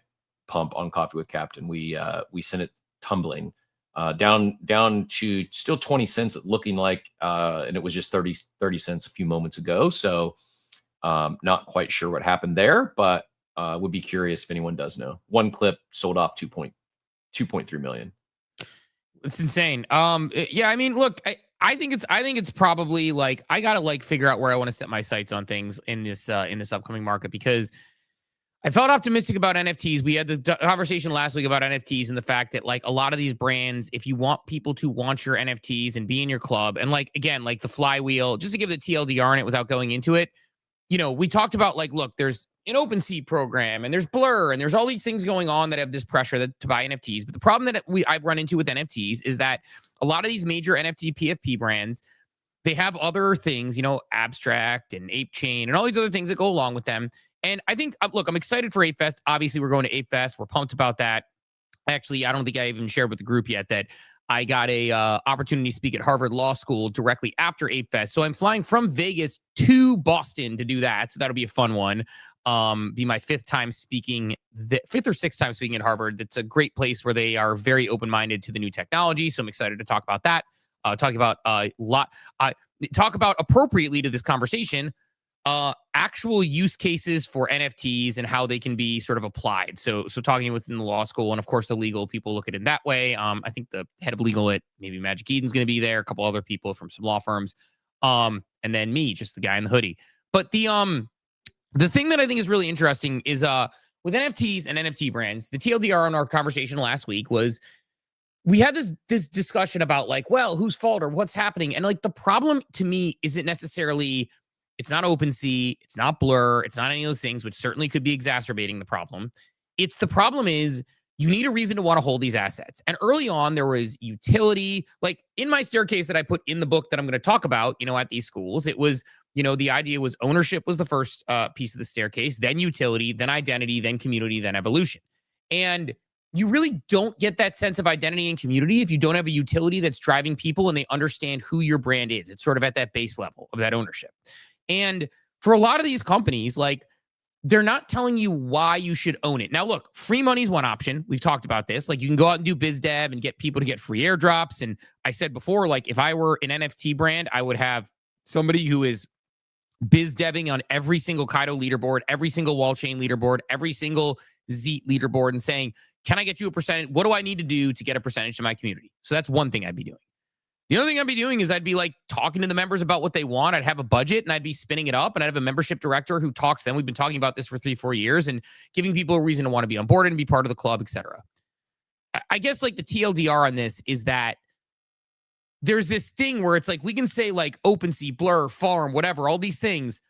pump on Coffee with Captain. We sent it tumbling down to still 20 cents, looking like, and it was just 30 cents a few moments ago. So not quite sure what happened there, but would be curious if anyone does know. One clip sold off 2.3 million. It's insane. Yeah, I mean, look, I think it's probably like, I gotta like figure out where I want to set my sights on things in this upcoming market, because I felt optimistic about NFTs. We had the conversation last week about NFTs and the fact that, like, a lot of these brands, if you want people to want your NFTs and be in your club, and like, again, like the flywheel, just to give the TLDR on it without going into it, we talked about, like, look, there's an OpenSea program and there's Blur and there's all these things going on that have this pressure to buy NFTs. But the problem that I've run into with NFTs is that a lot of these major NFT PFP brands, they have other things, Abstract and Ape Chain and all these other things that go along with them. And I think, look, I'm excited for Ape Fest. Obviously, we're going to Ape Fest. We're pumped about that. Actually, I don't think I even shared with the group yet that I got a opportunity to speak at Harvard Law School directly after Ape Fest. So I'm flying from Vegas to Boston to do that. So that'll be a fun one. Be my fifth or sixth time speaking at Harvard. It's a great place where they are very open-minded to the new technology. So I'm excited to talk about that. Talk about appropriately to this conversation, actual use cases for NFTs and how they can be sort of applied. So talking within the law school, and of course the legal people look at it that way. I think the head of legal at maybe Magic Eden's going to be there, a couple other people from some law firms, and then me, just the guy in the hoodie. But the thing that I think is really interesting is with NFTs and NFT brands, the TLDR on our conversation last week was, we had this discussion about, like, well, whose fault or what's happening. And like, the problem to me isn't necessarily, it's not OpenSea, it's not Blur, it's not any of those things, which certainly could be exacerbating the problem. The problem is, you need a reason to want to hold these assets. And early on, there was utility. Like in my staircase that I put in the book that I'm going to talk about, at these schools, it was, the idea was ownership was the first piece of the staircase, then utility, then identity, then community, then evolution. And you really don't get that sense of identity and community if you don't have a utility that's driving people and they understand who your brand is. It's sort of at that base level of that ownership. And for a lot of these companies, like, they're not telling you why you should own it. Now, look, free money is one option. We've talked about this. Like, you can go out and do biz dev and get people to get free airdrops. And I said before, like, if I were an NFT brand, I would have somebody who is biz deving on every single Kaido leaderboard, every single wall chain leaderboard, every single Zeet leaderboard, and saying, can I get you a percentage? What do I need to do to get a percentage to my community? So that's one thing I'd be doing. The only thing I'd be doing is I'd be like talking to the members about what they want. I'd have a budget and I'd be spinning it up, and I'd have a membership director who talks to them. We've been talking about this for 3-4 years and giving people a reason to want to be on board and be part of the club, etc. I guess like the TLDR on this is that there's this thing where it's like we can say like OpenSea, Blur, Farm, whatever, all these things.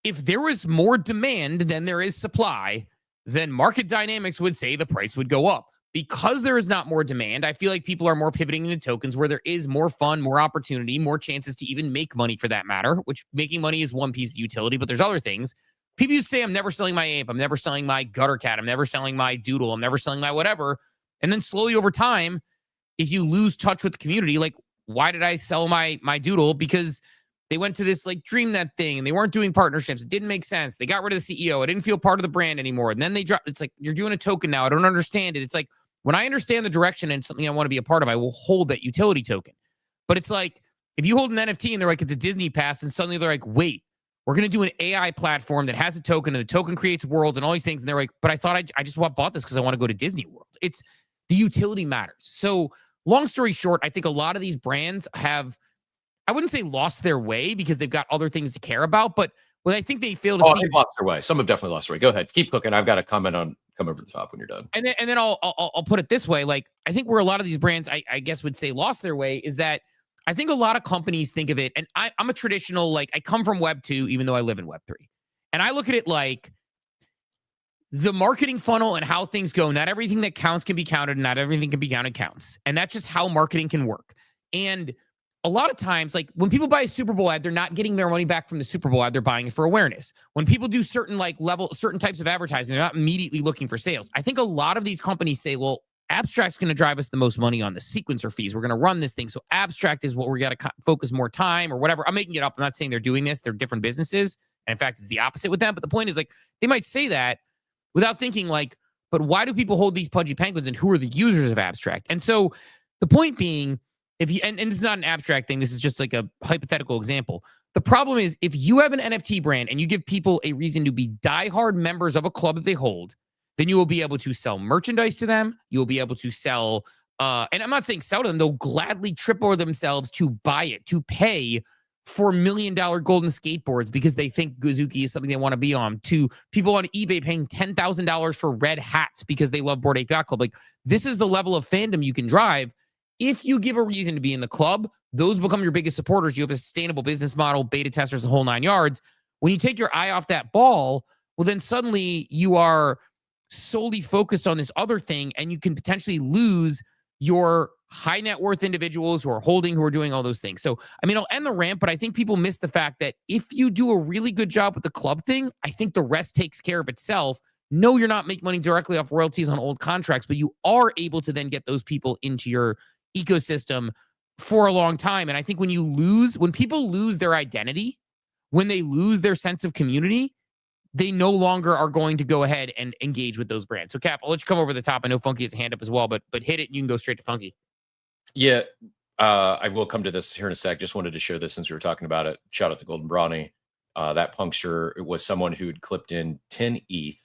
If there was more demand than there is supply, then market dynamics would say the price would go up. Because there is not more demand, I feel like people are more pivoting into tokens where there is more fun, more opportunity, more chances to even make money for that matter, which making money is one piece of utility, but there's other things. People used to say, I'm never selling my ape, I'm never selling my gutter cat, I'm never selling my doodle, I'm never selling my whatever. And then slowly over time, if you lose touch with the community, like, why did I sell my doodle? Because they went to this like DreamNet thing and they weren't doing partnerships. It didn't make sense. They got rid of the CEO. I didn't feel part of the brand anymore. And then they dropped. It's like, you're doing a token now. I don't understand it. It's like, when I understand the direction and something I want to be a part of, I will hold that utility token. But it's like, if you hold an NFT and they're like, it's a Disney pass, and suddenly they're like, wait, we're going to do an AI platform that has a token and the token creates worlds and all these things. And they're like, but I thought I just bought this because I want to go to Disney World. It's the utility matters. So long story short, I think a lot of these brands have, I wouldn't say lost their way because they've got other things to care about, but what I think they fail to see. They've lost their way. Some have definitely lost their way. Go ahead. Keep cooking. I've got a comment on come over the top when you're done. And then I'll put it this way. Like, I think where a lot of these brands, I guess would say lost their way is that I think a lot of companies think of it. And I'm a traditional, like, I come from Web 2, even though I live in Web 3. And I look at it like the marketing funnel and how things go. Not everything that counts can be counted. Not everything can be counted counts. And that's just how marketing can work. And a lot of times, like when people buy a Super Bowl ad, they're not getting their money back from the Super Bowl ad. They're buying it for awareness. When people do certain types of advertising, they're not immediately looking for sales. I think a lot of these companies say, well, abstract's going to drive us the most money on the sequencer fees. We're going to run this thing. So abstract is what we're going to focus more time or whatever. I'm making it up. I'm not saying they're doing this. They're different businesses. And in fact, it's the opposite with them. But the point is, like, they might say that without thinking like, but why do people hold these pudgy penguins and who are the users of abstract? And so the point being, if you, and this is not an abstract thing, this is just like a hypothetical example. The problem is if you have an NFT brand and you give people a reason to be diehard members of a club that they hold, then you will be able to sell merchandise to them. You will be able to sell, and I'm not saying sell to them, they'll gladly triple themselves to buy it, to pay for $1 million golden skateboards because they think Guzuki is something they want to be on, to people on eBay paying $10,000 for red hats because they love Bored Ape Yacht Club. Like, this is the level of fandom you can drive. If you give a reason to be in the club, those become your biggest supporters. You have a sustainable business model, beta testers, the whole 9 yards. When you take your eye off that ball, well, then suddenly you are solely focused on this other thing, and you can potentially lose your high net worth individuals who are doing all those things. So, I mean, I'll end the rant, but I think people miss the fact that if you do a really good job with the club thing, I think the rest takes care of itself. No, you're not making money directly off royalties on old contracts, but you are able to then get those people into your ecosystem for a long time. And I think when people lose their identity, when they lose their sense of community, they no longer are going to go ahead and engage with those brands. So Cap, I'll let you come over the top. I know Funky has a hand up as well, but hit it and you can go straight to Funky. Yeah, I will come to this here in a sec. Just wanted to show this since we were talking about it. Shout out to Golden Brawny. That puncture, it was someone who'd clipped in 10 ETH,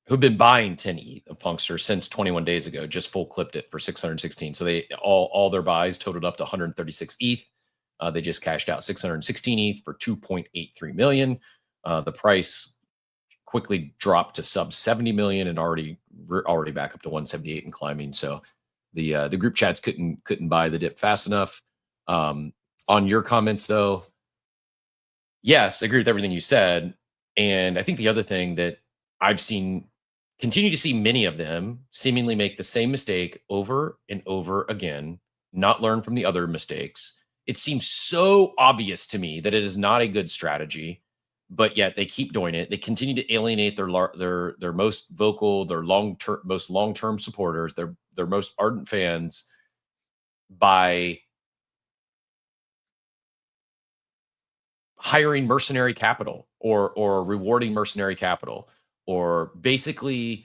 who'd been buying 10 ETH of Punkster since 21 days ago, just full clipped it for 616. So they all their buys totaled up to 136 ETH. They just cashed out 616 ETH for 2.83 million. The price quickly dropped to sub 70 million and already back up to 178 and climbing. So the group chats couldn't buy the dip fast enough. On your comments though, yes, I agree with everything you said. And I think the other thing that I've continue to see many of them seemingly make the same mistake over and over again, not learn from the other mistakes. It seems so obvious to me that it is not a good strategy, but yet they keep doing it. They continue to alienate their most vocal, their most long-term supporters, their most ardent fans by hiring mercenary capital or rewarding mercenary capital. Or basically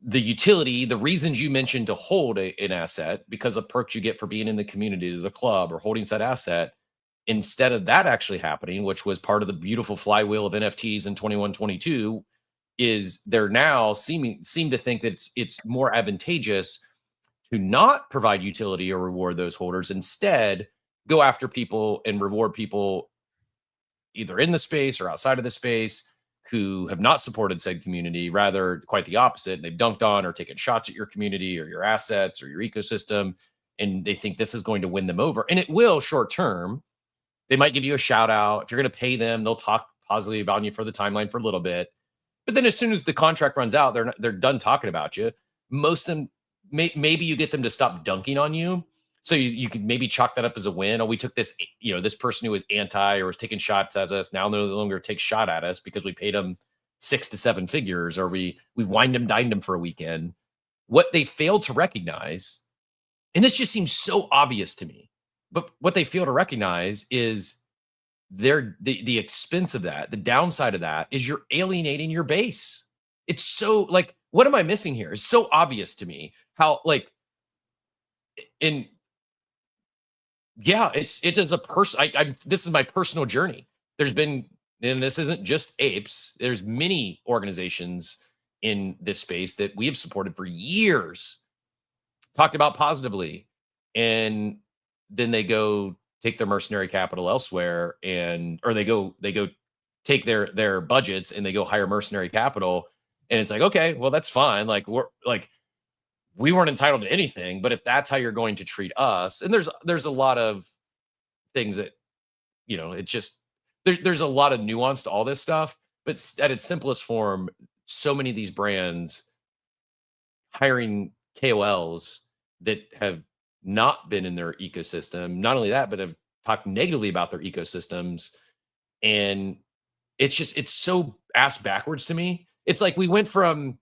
the utility, the reasons you mentioned to hold an asset because of perks you get for being in the community, the club, or holding said asset, instead of that actually happening, which was part of the beautiful flywheel of NFTs in 21-22, is they're now seem to think that it's more advantageous to not provide utility or reward those holders. Instead, go after people and reward people either in the space or outside of the space who have not supported said community, rather quite the opposite. They've dunked on or taken shots at your community or your assets or your ecosystem, and they think this is going to win them over. And it will short term. They might give you a shout out. If you're going to pay them, they'll talk positively about you for the timeline for a little bit. But then as soon as the contract runs out, they're done talking about you. Most of them, maybe you get them to stop dunking on you. So you could maybe chalk that up as a win. Oh, we took this, this person who was anti or was taking shots at us now no longer take shot at us because we paid them 6 to 7 figures, or we wined them, dined them for a weekend. What they failed to recognize, and this just seems so obvious to me, but what they fail to recognize is the expense of that, the downside of that is you're alienating your base. It's so like, what am I missing here? It's so obvious to me how it is a person. This is my personal journey. There's been, and this isn't just apes. There's many organizations in this space that we have supported for years, talked about positively, and then they go take their mercenary capital elsewhere, or they go take their budgets and they go hire mercenary capital, and it's like, okay, well that's fine. Like we weren't entitled to anything, but if that's how you're going to treat us, and there's a lot of things that, it just, there's a lot of nuance to all this stuff, but at its simplest form, so many of these brands hiring KOLs that have not been in their ecosystem, not only that, but have talked negatively about their ecosystems. And it's so ass backwards to me. It's like we went from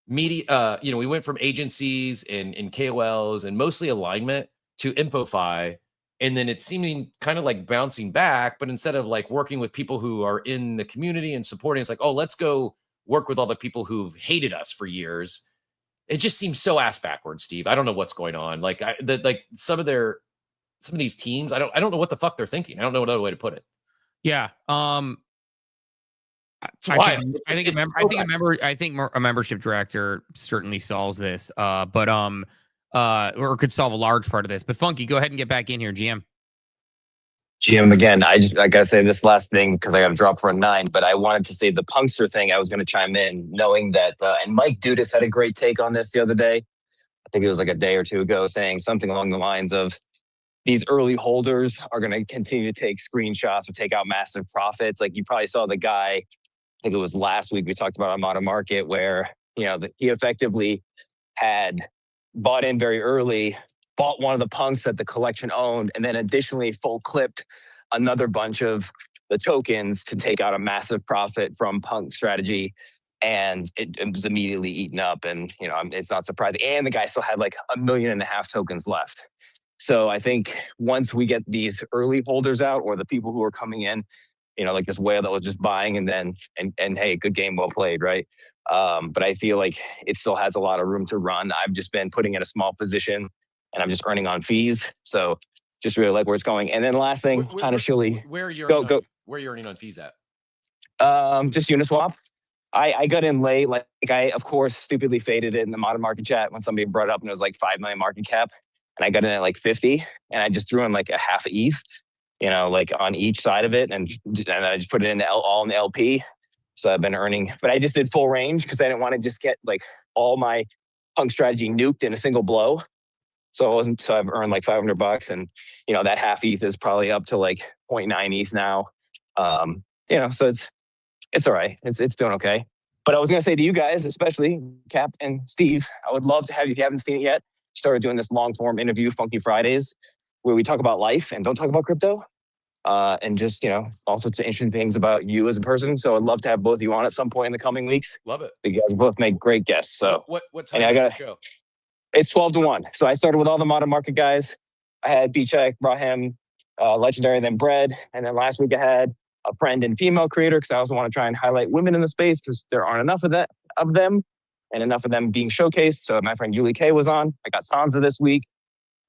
media, we went from agencies and KOLs and mostly alignment to InfoFi, and then it's seeming kind of like bouncing back, but instead of like working with people who are in the community and supporting, it's like, oh, let's go work with all the people who've hated us for years. It just seems so ass backwards, Steve. I don't know what's going on. Like some of these teams, I don't know what the fuck they're thinking. I don't know another way to put it. Yeah. I think a membership director certainly solves this, or could solve a large part of this. But Funky, go ahead and get back in here, GM. GM, again, I gotta say this last thing because I got to drop for a 9, but I wanted to say the Punkster thing. I was going to chime in knowing that, and Mike Dudas had a great take on this the other day. I think it was like a day or two ago, saying something along the lines of, these early holders are going to continue to take screenshots or take out massive profits. Like you probably saw the guy, I think it was last week we talked about on Modern Market, where he effectively had bought in very early, bought one of the punks that the collection owned, and then additionally full clipped another bunch of the tokens to take out a massive profit from punk strategy. And it was immediately eaten up. And, it's not surprising. And the guy still had like 1.5 million tokens left. So I think once we get these early holders out, or the people who are coming in, like this whale that was just buying and hey, good game, well played, right? But I feel like it still has a lot of room to run. I've just been putting in a small position and I'm just earning on fees. So just really like where it's going. And then last thing, kind of shilly. Where are you earning on fees at? Just Uniswap. I got in late. Like I, of course, stupidly faded it in the Modern Market chat when somebody brought it up and it was like 5 million market cap. And I got in at like 50, and I just threw in like a half ETH, like on each side of it. And I just put it in all in the LP. So I've been earning, but I just did full range because I didn't want to just get like all my punk strategy nuked in a single blow. So I've earned like $500, and that half ETH is probably up to like 0.9 ETH now. So it's all right. It's doing okay. But I was gonna say to you guys, especially Cap and Steve, I would love to have you, if you haven't seen it yet, started doing this long form interview, Funky Fridays, where we talk about life and don't talk about crypto. And just, all sorts of interesting things about you as a person. So I'd love to have both of you on at some point in the coming weeks. Love it. You guys both make great guests. So what time is the show? It's 12 to 1. So I started with all the Modern Market guys. I had B-Check, Brahim, Legendary, then Bread. And then last week I had a friend and female creator, because I also want to try and highlight women in the space, because there aren't enough of them and enough of them being showcased. So my friend Yuli K was on. I got Sansa this week.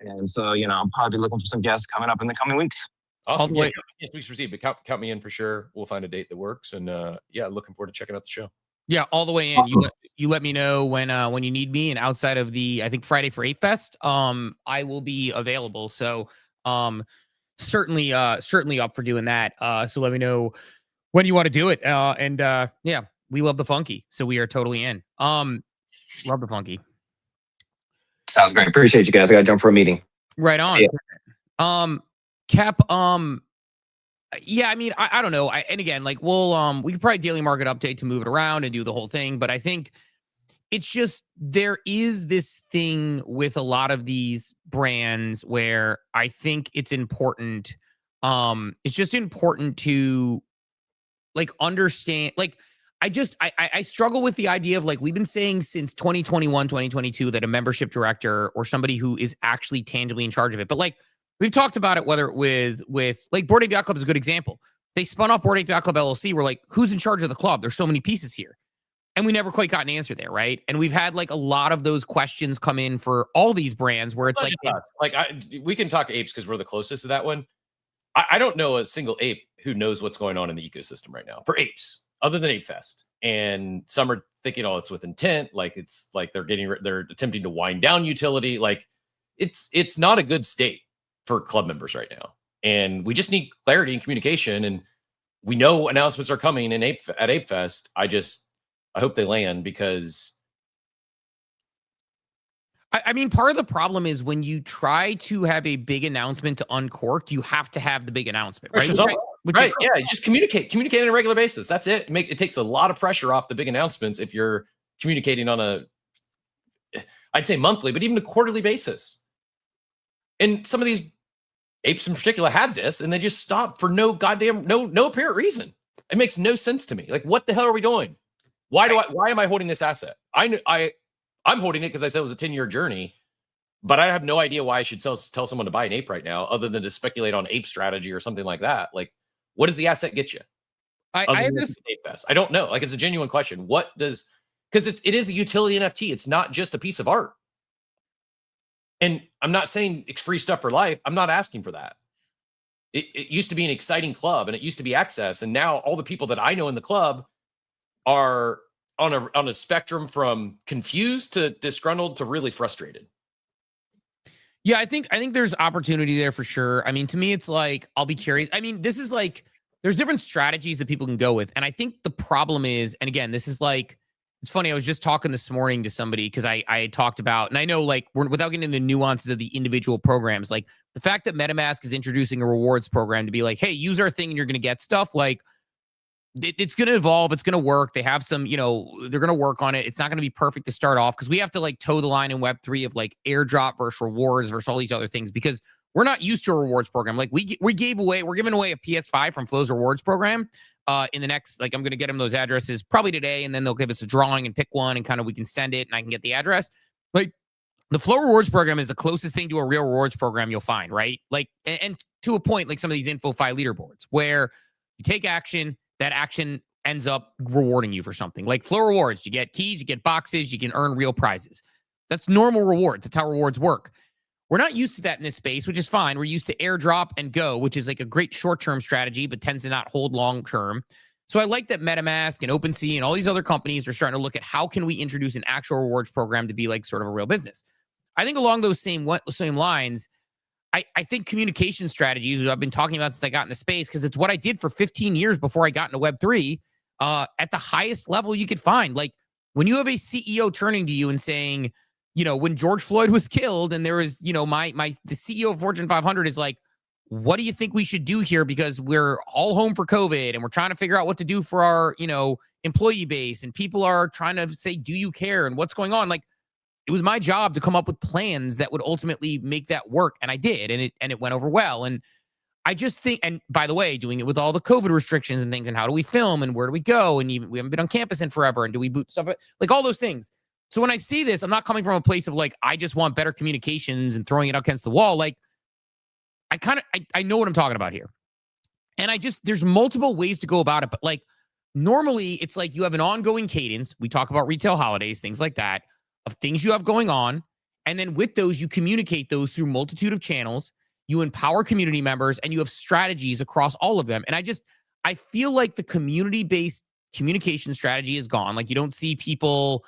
And so, I'm probably looking for some guests coming up in the coming weeks. Awesome. Yeah, weeks received, but count me in for sure. We'll find a date that works. And looking forward to checking out the show. Yeah, all the way in. You let me know when you need me, and outside of the I think Friday for Ape Fest, I will be available. So certainly up for doing that. So let me know when you want to do it. Yeah, we love the funky, so we are totally in. Love the funky. Sounds great. Appreciate you guys. I got to jump for a meeting. Right on. See ya. Cap. Yeah, I mean, I don't know. And again, like we could probably daily market update to move it around and do the whole thing, but I think it's just there is this thing with a lot of these brands where I think it's important. It's just important to like understand. Like, I struggle with the idea of like we've been saying since 2021, 2022 that a membership director or somebody who is actually tangibly in charge of it, but like. We've talked about it, whether with like Bored Ape Yacht Club is a good example. They spun off Bored Ape Yacht Club LLC. We're like, who's in charge of the club? There's so many pieces here. And we never quite got an answer there, right? And we've had like a lot of those questions come in for all these brands where it's we can talk apes because we're the closest to that one. I don't know a single ape who knows what's going on in the ecosystem right now for apes, other than Ape Fest. And some are thinking, oh, it's with intent. Like it's like they're attempting to wind down utility. Like it's not a good state for club members right now. And we just need clarity and communication. And we know announcements are coming at Ape Fest. I hope they land because I mean, part of the problem is when you try to have a big announcement to uncork, you have to have the big announcement, right? Right. Yeah. Just communicate on a regular basis. That's it. It takes a lot of pressure off the big announcements if you're communicating on I'd say monthly, but even a quarterly basis. And some of these apes in particular had this, and they just stopped for no apparent reason. It makes no sense to me. Like, what the hell are we doing? Why am I holding this asset? I'm holding it because I said it was a 10-year journey, but I have no idea why I should tell someone to buy an ape right now, other than to speculate on ape strategy or something like that. Like, what does the asset get you? I don't know. Like, it's a genuine question. Because it is a utility NFT. It's not just a piece of art. And I'm not saying it's free stuff for life. I'm not asking for that. It used to be an exciting club and it used to be access. And now all the people that I know in the club are on a spectrum from confused to disgruntled to really frustrated. Yeah, I think there's opportunity there for sure. I mean, to me, it's like, I'll be curious. I mean, this is like, there's different strategies that people can go with. And I think the problem is, and again, this is like, it's funny. I was just talking this morning to somebody because I talked about, and I know like without getting into the nuances of the individual programs, like the fact that MetaMask is introducing a rewards program to be like, hey, use our thing and you're going to get stuff. Like it's going to evolve. It's going to work. They have some, they're going to work on it. It's not going to be perfect to start off because we have to like toe the line in Web3 of like airdrop versus rewards versus all these other things because we're not used to a rewards program. Like we're giving away a PS5 from Flo's rewards program. In the next, like I'm going to get them those addresses probably today, and then they'll give us a drawing and pick one and kind of we can send it and I can get the address. Like the Flow Rewards program is the closest thing to a real rewards program you'll find, right? Like, and to a point, like some of these InfoFi leaderboards where you take action, that action ends up rewarding you for something. Like Flow Rewards, you get keys, you get boxes, you can earn real prizes. That's normal rewards. That's how rewards work. We're not used to that in this space, which is fine. We're used to airdrop and go, which is like a great short-term strategy, but tends to not hold long-term. So I like that MetaMask and OpenSea and all these other companies are starting to look at how can we introduce an actual rewards program to be like sort of a real business. I think along those same lines, I think communication strategies, which I've been talking about since I got in the space, because it's what I did for 15 years before I got into Web3 at the highest level you could find. Like when you have a CEO turning to you and saying, when George Floyd was killed and there was, the CEO of Fortune 500 is like, what do you think we should do here? Because we're all home for COVID and we're trying to figure out what to do for our, employee base. And people are trying to say, do you care? And what's going on? Like, it was my job to come up with plans that would ultimately make that work. And I did. And it went over well. And I just think, and by the way, doing it with all the COVID restrictions and things and how do we film and where do we go? And even we haven't been on campus in forever. And do we boot stuff? Like all those things. So when I see this, I'm not coming from a place of like, I just want better communications and throwing it against the wall. Like I know what I'm talking about here. And there's multiple ways to go about it. But like normally it's like you have an ongoing cadence. We talk about retail holidays, things like that, of things you have going on. And then with those, you communicate those through multitude of channels. You empower community members and you have strategies across all of them. And I feel like the community-based communication strategy is gone. Like you don't see people,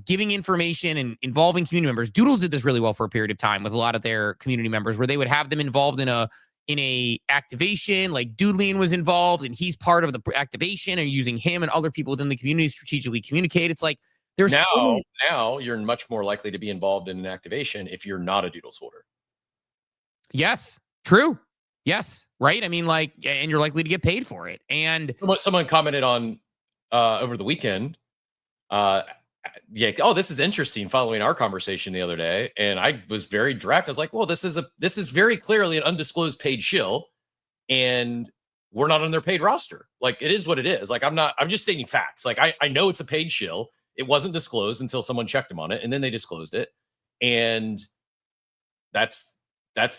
giving information and involving community members. Doodles did this really well for a period of time with a lot of their community members, where they would have them involved in a activation. Like Doodlian was involved, and he's part of the activation, and using him and other people within the community strategically communicate. It's like there's now you're much more likely to be involved in an activation if you're not a Doodles holder. Yes, true. Yes, right. I mean, like, and you're likely to get paid for it. And someone commented on over the weekend. This is interesting. Following our conversation the other day, and I was very direct. I was like, well, this is very clearly an undisclosed paid shill, and we're not on their paid roster. Like, it is what it is. Like, I'm just stating facts. Like, I know it's a paid shill. It wasn't disclosed until someone checked them on it, and then they disclosed it. And that's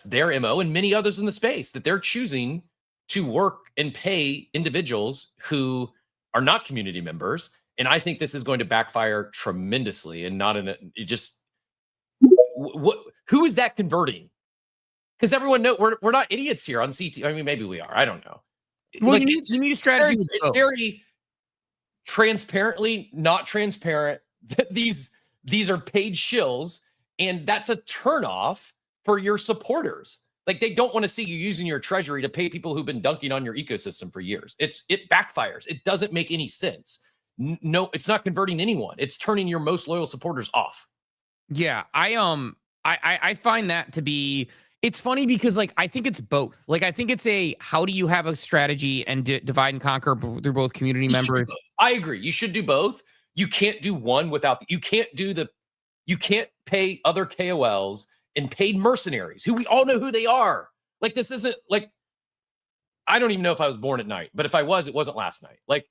their MO, and many others in the space, that they're choosing to work and pay individuals who are not community members. And I think this is going to backfire tremendously, and not in it. It just, who is that converting? Because everyone knows we're not idiots here on CT. I mean, maybe we are. I don't know. Well, you need a strategy. It's very transparently not transparent that these are paid shills, and that's a turnoff for your supporters. Like, they don't want to see you using your treasury to pay people who've been dunking on your ecosystem for years. It backfires. It doesn't make any sense. No, it's not converting anyone. It's turning your most loyal supporters off. Yeah, I find that to be. It's funny because, like, I think it's both. Like, I think it's how do you have a strategy and divide and conquer through both community members? I agree. You should do both. You can't do one without. You can't pay other KOLs and paid mercenaries who we all know who they are. Like, this isn't like, I don't even know if I was born at night, but if I was, it wasn't last night. Like,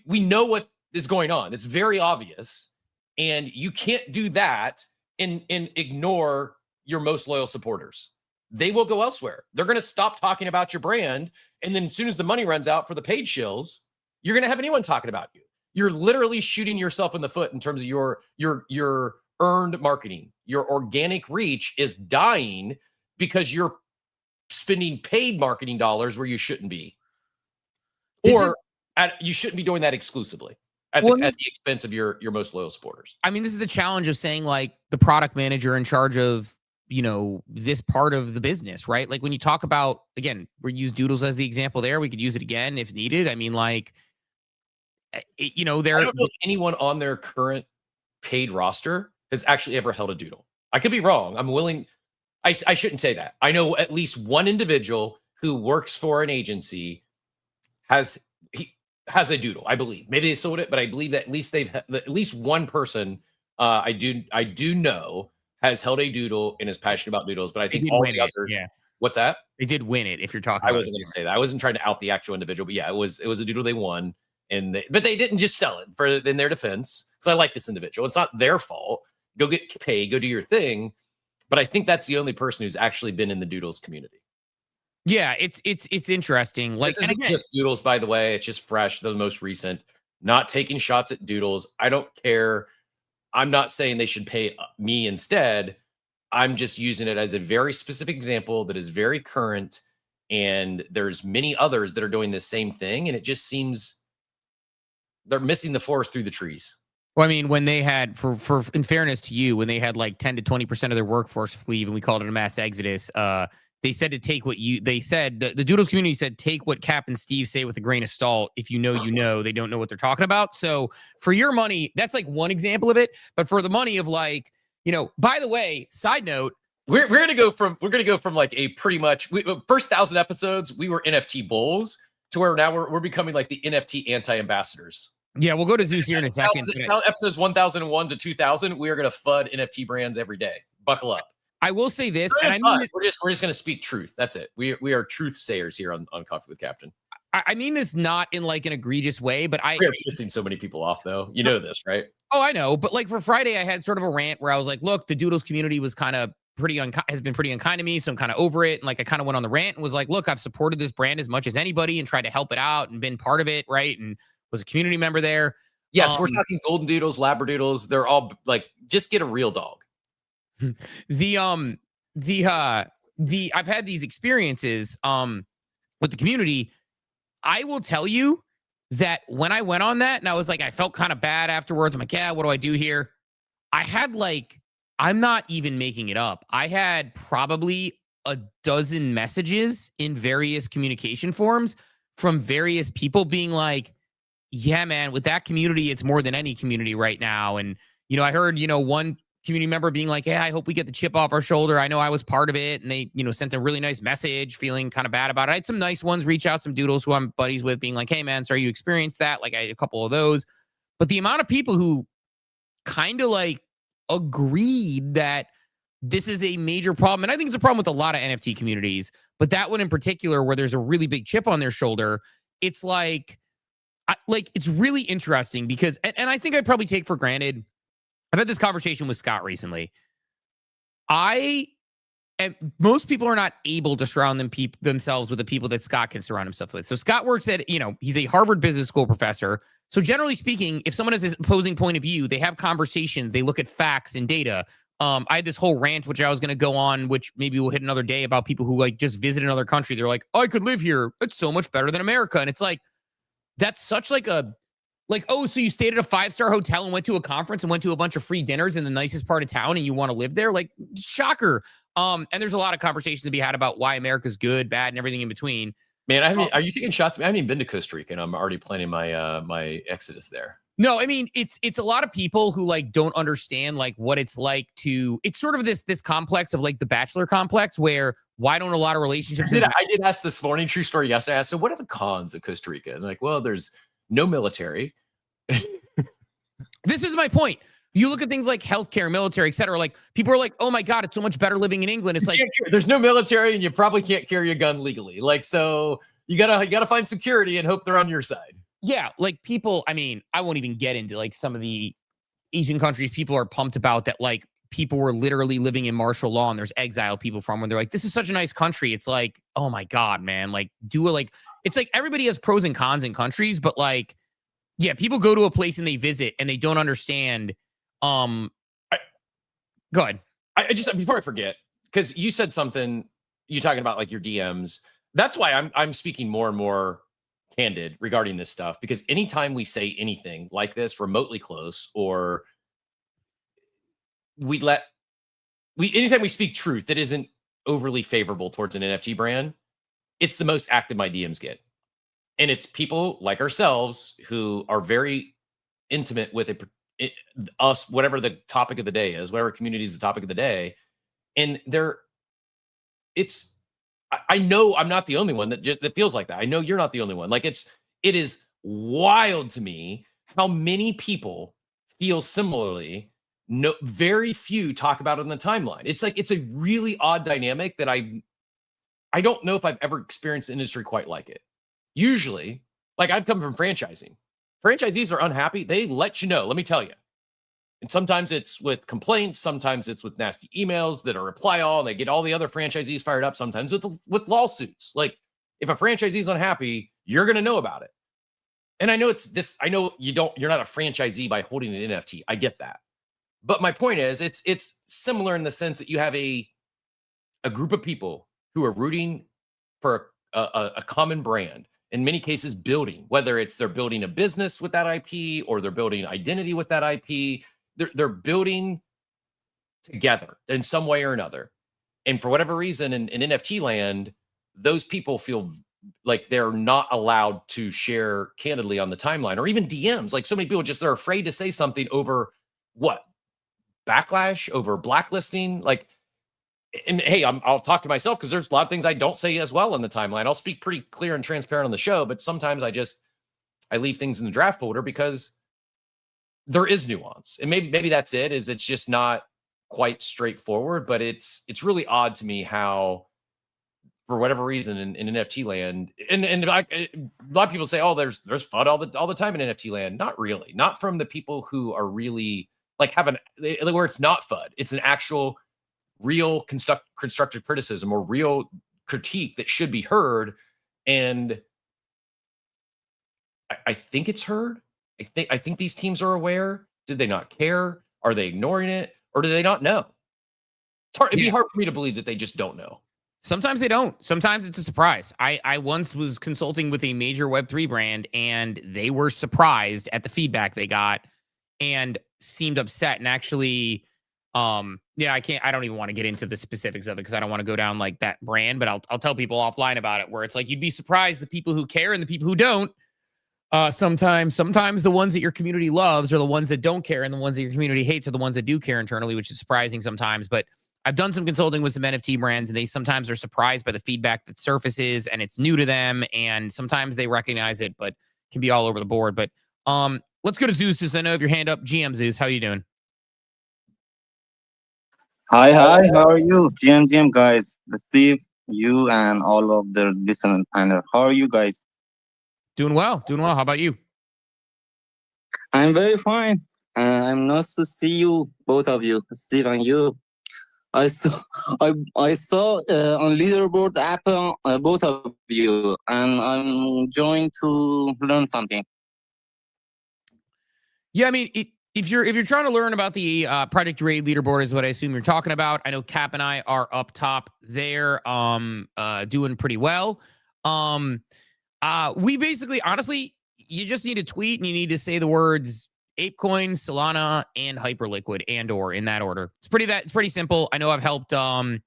we know what is going on. It's very obvious, and you can't do that and ignore your most loyal supporters. They will go elsewhere. They're going to stop talking about your brand, and then as soon as the money runs out for the paid shills, you're going to have anyone talking about you. You're literally shooting yourself in the foot in terms of your earned marketing. Your organic reach is dying because you're spending paid marketing dollars where you shouldn't be. You shouldn't be doing that exclusively at the expense of your most loyal supporters. I mean, this is the challenge of saying, like, the product manager in charge of, this part of the business, right? Like, when you talk about, again, we use Doodles as the example there. We could use it again if needed. I mean, like, I don't know if anyone on their current paid roster has actually ever held a Doodle. I could be wrong. I'm willing. I shouldn't say that. I know at least one individual who works for an agency has a Doodle, I believe. Maybe they sold it, but I believe that at least one person I do know has held a Doodle and is passionate about Doodles. But I think all the others. Yeah. What's that? They did win it. If you're talking, I wasn't going to say that. I wasn't trying to out the actual individual, but yeah, it was a Doodle they won, but they didn't just sell it in their defense, because I like this individual. It's not their fault. Go get paid. Go do your thing. But I think that's the only person who's actually been in the Doodles community. Yeah, it's interesting. Like, this isn't just Doodles, by the way. It's just fresh, the most recent. Not taking shots at Doodles. I don't care. I'm not saying they should pay me instead. I'm just using it as a very specific example that is very current, and there's many others that are doing the same thing, and it just seems they're missing the forest through the trees. Well, I mean, when they had, for in fairness to you, when they had like 10 to 20% of their workforce leave, and we called it a mass exodus, they said to take the Doodles community said, take what Cap and Steve say with a grain of salt. If you know, they don't know what they're talking about. So for your money, that's like one example of it. But for the money of, like, by the way, side note, we're going to go from like a pretty much first 1,000 episodes, we were NFT bulls, to where now we're becoming like the NFT anti-ambassadors. Yeah, we'll go to Zeus here in a second. Episodes 1001 to 2000, we are going to FUD NFT brands every day. Buckle up. I will say this, and I mean, we're just going to speak truth. That's it. We are truth sayers here on Coffee with Captain. I mean this not in like an egregious way, but we are pissing so many people off, though. You know this, right? Oh, I know. But like for Friday, I had sort of a rant where I was like, look, the Doodles community was kind of has been pretty unkind to me, so I'm kind of over it. And like I kind of went on the rant and was like, look, I've supported this brand as much as anybody and tried to help it out and been part of it, right? And was a community member there. Yes, we're talking golden doodles, labradoodles. They're all like, just get a real dog. I've had these experiences with the community. I will tell you, that when I went on that and I was like, I felt kind of bad afterwards. I'm like, yeah, what do I do here? I had like, I'm not even making it up. I had probably a dozen messages in various communication forums from various people being like, yeah, man, with that community, it's more than any community right now. And, I heard, one community member being like, yeah, I hope we get the chip off our shoulder. I know I was part of it. And they, sent a really nice message feeling kind of bad about it. I had some nice ones reach out, some doodles who I'm buddies with being like, hey, man, sorry you experienced that. Like I had a couple of those. But the amount of people who kind of like agreed that this is a major problem. And I think it's a problem with a lot of NFT communities, but that one in particular, where there's a really big chip on their shoulder, it's like it's really interesting because, and I think I probably take for granted, I've had this conversation with Scott recently. And most people are not able to surround themselves with the people that Scott can surround himself with. So Scott works at, he's a Harvard Business School professor. So generally speaking, if someone has this opposing point of view, they have conversations, they look at facts and data. I had this whole rant, which I was going to go on, which maybe we'll hit another day, about people who like just visit another country. They're like, oh, I could live here. It's so much better than America. And it's like, that's such like oh, so you stayed at a 5-star hotel and went to a conference and went to a bunch of free dinners in the nicest part of town and you want to live there? Like, shocker. And there's a lot of conversations to be had about why America's good, bad, and everything in between. Man, are you taking shots? I haven't even been to Costa Rica, and I'm already planning my my exodus there. No, I mean, it's a lot of people who like don't understand like what it's like to, it's sort of this complex of like the Bachelor complex, where why don't a lot of relationships. I did ask this morning, true story, yesterday. I asked, so what are the cons of Costa Rica? And like, well, there's no military. This is my point. You look at things like healthcare, military, et cetera. Like people are like, oh my God, it's so much better living in England. It's like, there's no military and you probably can't carry a gun legally. Like, so you gotta find security and hope they're on your side. Yeah. Like people, I mean, I won't even get into like some of the Asian countries people are pumped about that. Like people were literally living in martial law and there's exile people from where they're like, this is such a nice country. It's like, oh my God, man, like it's like everybody has pros and cons in countries, but like, yeah, people go to a place and they visit and they don't understand. Go ahead. I just, before I forget, because you said something, you're talking about like your DMs. That's why I'm speaking more and more candid regarding this stuff, because anytime we say anything like this remotely close, or anytime we speak truth that isn't overly favorable towards an NFT brand, it's the most active my DMs get. And it's people like ourselves who are very intimate with us, whatever the topic of the day is, whatever community is the topic of the day. And I know I'm not the only one that feels like that. I know you're not the only one. Like it is wild to me how many people feel similarly. No, very few talk about it on the timeline. It's like, it's a really odd dynamic that I don't know if I've ever experienced an industry quite like it. Usually, like I've come from franchising. Franchisees are unhappy. They let you know, let me tell you. And sometimes it's with complaints. Sometimes it's with nasty emails that are reply all. And they get all the other franchisees fired up. Sometimes with lawsuits. Like if a franchisee is unhappy, you're going to know about it. And I know I know you're not a franchisee by holding an NFT. I get that. But my point is it's similar in the sense that you have a group of people who are rooting for a common brand. In many cases, building, whether it's they're building a business with that IP or they're building identity with that IP, they're building together in some way or another. And for whatever reason, in NFT land, those people feel like they're not allowed to share candidly on the timeline or even DMs. Like so many people they're afraid to say something over what? Backlash, over blacklisting. Like, and hey, I'll talk to myself because there's a lot of things I don't say as well on the timeline. I'll speak pretty clear and transparent on the show, but sometimes I leave things in the draft folder because there is nuance. And maybe that's it, is it's just not quite straightforward, but it's really odd to me how, for whatever reason in NFT land, and a lot of people say, oh, there's FUD all the time in NFT land. Not really. Not from the people who are really like where it's not FUD. It's an actual real constructive criticism or real critique that should be heard. And I think it's heard. I think these teams are aware. Did they not care? Are they ignoring it? Or do they not know? It'd be hard for me to believe that they just don't know. Sometimes they don't. Sometimes it's a surprise. I once was consulting with a major Web3 brand, and they were surprised at the feedback they got and seemed upset. And actually, yeah, I don't even want to get into the specifics of it because I don't want to go down like that brand, but I'll tell people offline about it, where it's like, you'd be surprised the people who care and the people who don't. Sometimes the ones that your community loves are the ones that don't care, and the ones that your community hates are the ones that do care internally, which is surprising sometimes. But I've done some consulting with some NFT brands, and they sometimes are surprised by the feedback that surfaces, and it's new to them, and sometimes they recognize it, but can be all over the board. But let's go to Zeus. Since I know you have your hand up. GM Zeus, how are you doing? Hi, how are you? GM guys, Steve, you and all of the listener panel. How are you guys? Doing well. How about you? I'm very fine. I'm nice to see you, both of you, Steve and you. I saw on leaderboard app both of you, and I'm joined to learn something. Yeah, I mean, if you're trying to learn about the Project Raid leaderboard, is what I assume you're talking about. I know Cap and I are up top there, doing pretty well. We basically, honestly, you just need to tweet and you need to say the words ApeCoin, Solana, and Hyperliquid, and/or in that order. It's pretty simple. I know I've helped some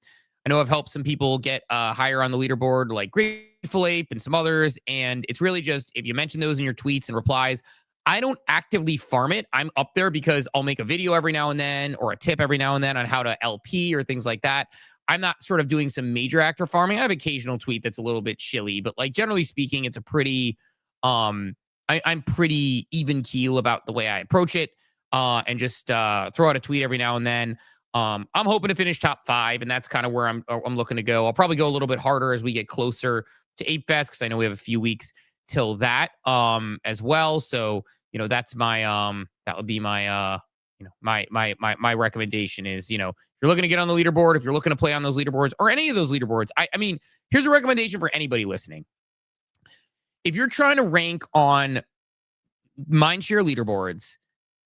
people get higher on the leaderboard, like Grateful Ape and some others. And it's really just, if you mention those in your tweets and replies, I don't actively farm it. I'm up there because I'll make a video every now and then, or a tip every now and then on how to LP or things like that. I'm not sort of doing some major actor farming. I have occasional tweet that's a little bit shilly, but like generally speaking, it's a pretty I'm pretty even keel about the way I approach it, and just throw out a tweet every now and then. I'm hoping to finish top 5, and that's kind of where I'm looking to go. I'll probably go a little bit harder as we get closer to Ape Fest, because I know we have a few weeks till that as well. So that's my that would be my my recommendation is, if you're looking to get on the leaderboard, if you're looking to play on those leaderboards or any of those leaderboards, I mean, here's a recommendation for anybody listening. If you're trying to rank on mindshare leaderboards,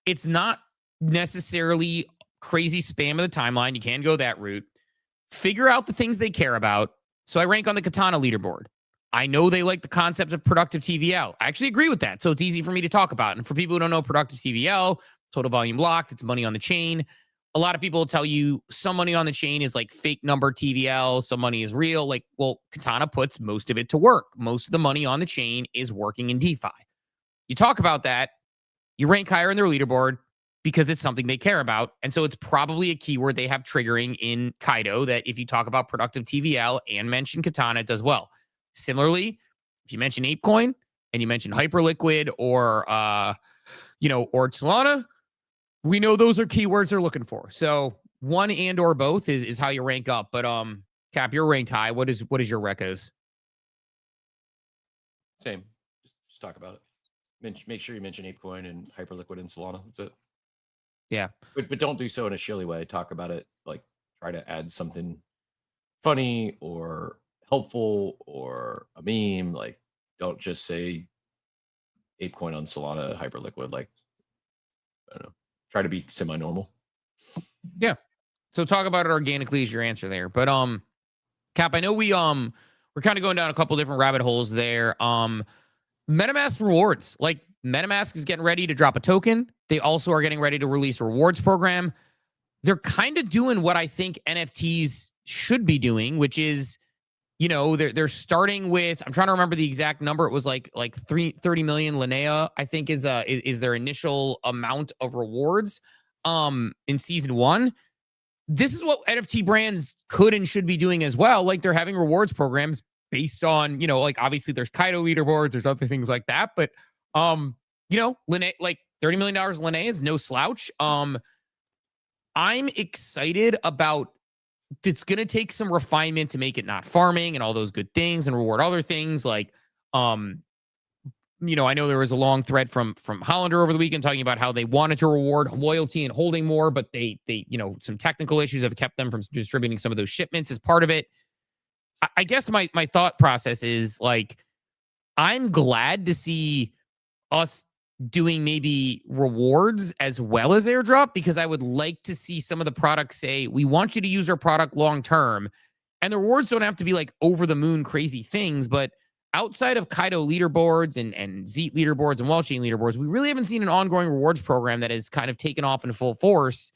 it's not necessarily crazy spam of the timeline. You can go that route. Figure out the things they care about. So I rank on the Katana leaderboard. I know they like the concept of productive TVL. I actually agree with that. So it's easy for me to talk about. And for people who don't know productive TVL, total volume locked, it's money on the chain. A lot of people will tell you some money on the chain is like fake number TVL, some money is real. Like, well, Katana puts most of it to work. Most of the money on the chain is working in DeFi. You talk about that, you rank higher in their leaderboard because it's something they care about. And so it's probably a keyword they have triggering in Kaido that if you talk about productive TVL and mention Katana, it does well. Similarly, if you mention ApeCoin and you mention Hyperliquid or Solana, we know those are keywords they're looking for. So one and or both is how you rank up. But Cap, you're ranked high. What is your recos? Same. Just talk about it. Make sure you mention ApeCoin and Hyperliquid and Solana. That's it. Yeah. But don't do so in a shilly way. Talk about it, like try to add something funny or helpful or a meme. Like, don't just say ApeCoin on Solana, Hyperliquid. Like, I don't know. Try to be semi-normal. Yeah. So talk about it organically is your answer there. But Cap, I know we're kind of going down a couple different rabbit holes there. MetaMask rewards. Like, MetaMask is getting ready to drop a token. They also are getting ready to release a rewards program. They're kind of doing what I think NFTs should be doing, which is, they're starting with, I'm trying to remember the exact number. It was like 30 million Linea, I think is their initial amount of rewards in season 1. This is what NFT brands could and should be doing as well. Like, they're having rewards programs based on, like, obviously there's Kaido leaderboards, there's other things like that, but Linea, like $30 million Linea is no slouch. I'm excited about, it's going to take some refinement to make it not farming and all those good things and reward other things. Like, I know there was a long thread from Hollander over the weekend talking about how they wanted to reward loyalty and holding more, but they some technical issues have kept them from distributing some of those shipments as part of it. I guess my thought process is, like, I'm glad to see us doing maybe rewards as well as airdrop, because I would like to see some of the products say, we want you to use our product long term. And the rewards don't have to be like over the moon crazy things, but outside of Kaido leaderboards and Zeet leaderboards and Wall Chain leaderboards, we really haven't seen an ongoing rewards program that has kind of taken off in full force.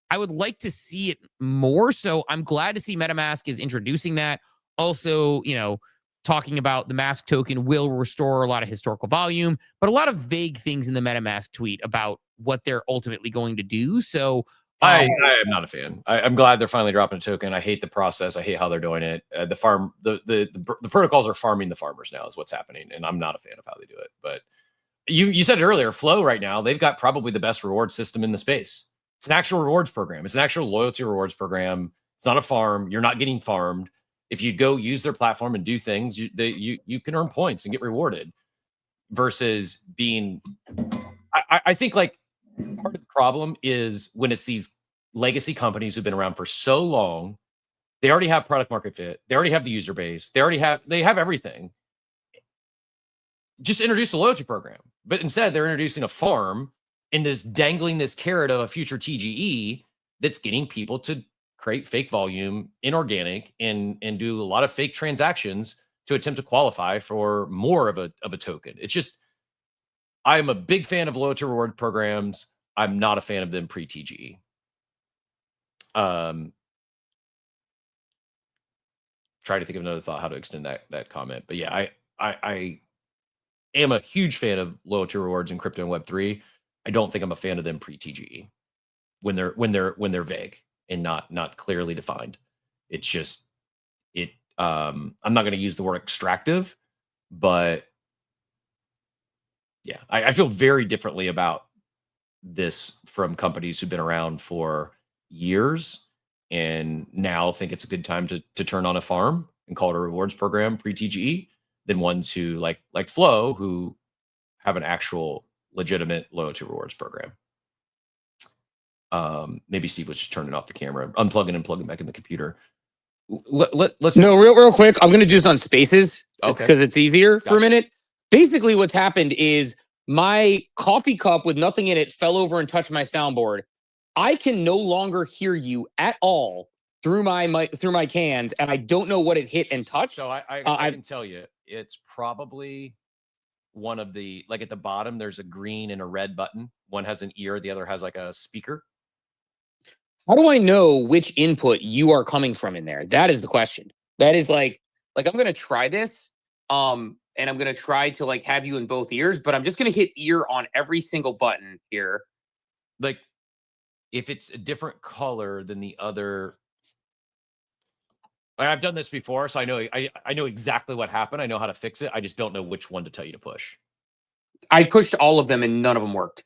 I would like to see it more. So I'm glad to see MetaMask is introducing that. Also, you know, talking about the Mask token will restore a lot of historical volume, but a lot of vague things in the MetaMask tweet about what they're ultimately going to do. So I am not a fan. I'm glad they're finally dropping a token. I hate the process. I hate how they're doing it. The protocols are farming the farmers now is what's happening, and I'm not a fan of how they do it. But you said it earlier, Flow right now, they've got probably the best reward system in the space. It's an actual rewards program. It's an actual loyalty rewards program. It's not a farm. You're not getting farmed. If you go use their platform and do things, you can earn points and get rewarded. Versus being, I think like part of the problem is when it's these legacy companies who've been around for so long, they already have product market fit. They already have the user base. They have everything. Just introduce a loyalty program. But instead they're introducing a farm and is dangling this carrot of a future TGE that's getting people to create fake volume, inorganic, and do a lot of fake transactions to attempt to qualify for more of a token. It's just, I'm a big fan of loyalty reward programs. I'm not a fan of them pre-TGE. Try to think of another thought how to extend that comment. But yeah, I am a huge fan of loyalty rewards in crypto and Web3. I don't think I'm a fan of them pre-TGE when they're vague and not clearly defined. It's just I'm not going to use the word extractive, but yeah, I feel very differently about this from companies who've been around for years and now think it's a good time to turn on a farm and call it a rewards program pre-TGE than ones who like Flow who have an actual legitimate loyalty rewards program. Maybe Steve was just turning off the camera, unplugging and plugging back in the computer. Let's real quick. I'm going to do this on Spaces just Okay. because it's easier for Gotcha. a minute. Basically, what's happened is my coffee cup with nothing in it fell over and touched my soundboard. I can no longer hear you at all through my cans, and I don't know what it hit and touched. So I can tell you, it's probably one of the, like at the bottom, there's a green and a red button. One has an ear, the other has like a speaker. How do I know which input you are coming from in there? That is the question. That is like I'm going to try this. And I'm going to try to like have you in both ears, but I'm just going to hit ear on every single button here. Like if it's a different color than the other. I've done this before, so I know exactly what happened. I know how to fix it. I just don't know which one to tell you to push. I pushed all of them and none of them worked.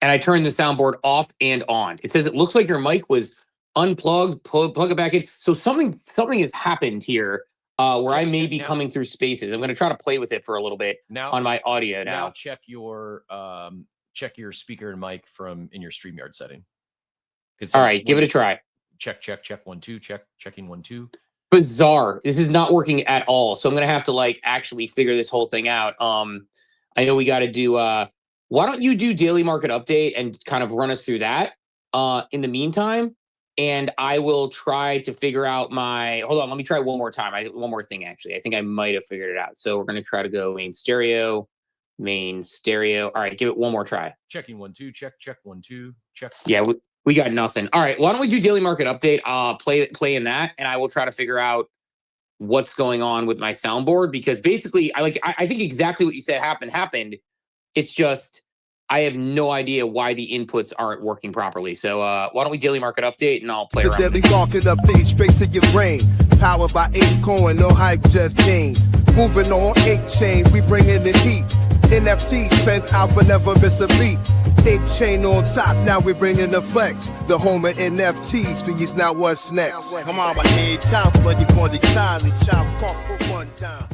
And I turned the soundboard off and on. It says it looks like your mic was unplugged, plug it back in. So something has happened here where I may be coming through Spaces. I'm going to try to play with it for a little bit on my audio now. Now check your speaker and mic from in your StreamYard setting. All right, give it a try. Check 1 2 checking 1 2. Bizarre. This is not working at all. So I'm going to have to like actually figure this whole thing out. I know we got to do why don't you do daily market update and kind of run us through that in the meantime? And I will try to figure out hold on, let me try one more time. One more thing, actually. I think I might have figured it out. So we're going to try to go main stereo. All right, give it one more try. Checking 1 2, check 1 2, check. Yeah, we got nothing. All right, why don't we do daily market update? Play in that, and I will try to figure out what's going on with my soundboard, because basically I think exactly what you said happened. It's just I have no idea why the inputs aren't working properly. So why don't we daily market update and I'll play around. The daily market update straight to your brain. Powered by ApeCoin, no hype, just gains. Moving on 8 chain, we bring in the heat. NFTs, fence alpha, never miss a beat. 8 chain on top, now we bring in the flex. The home of NFTs, figures now what's next. Come on, my head time, but you want the time to chop cough for one time.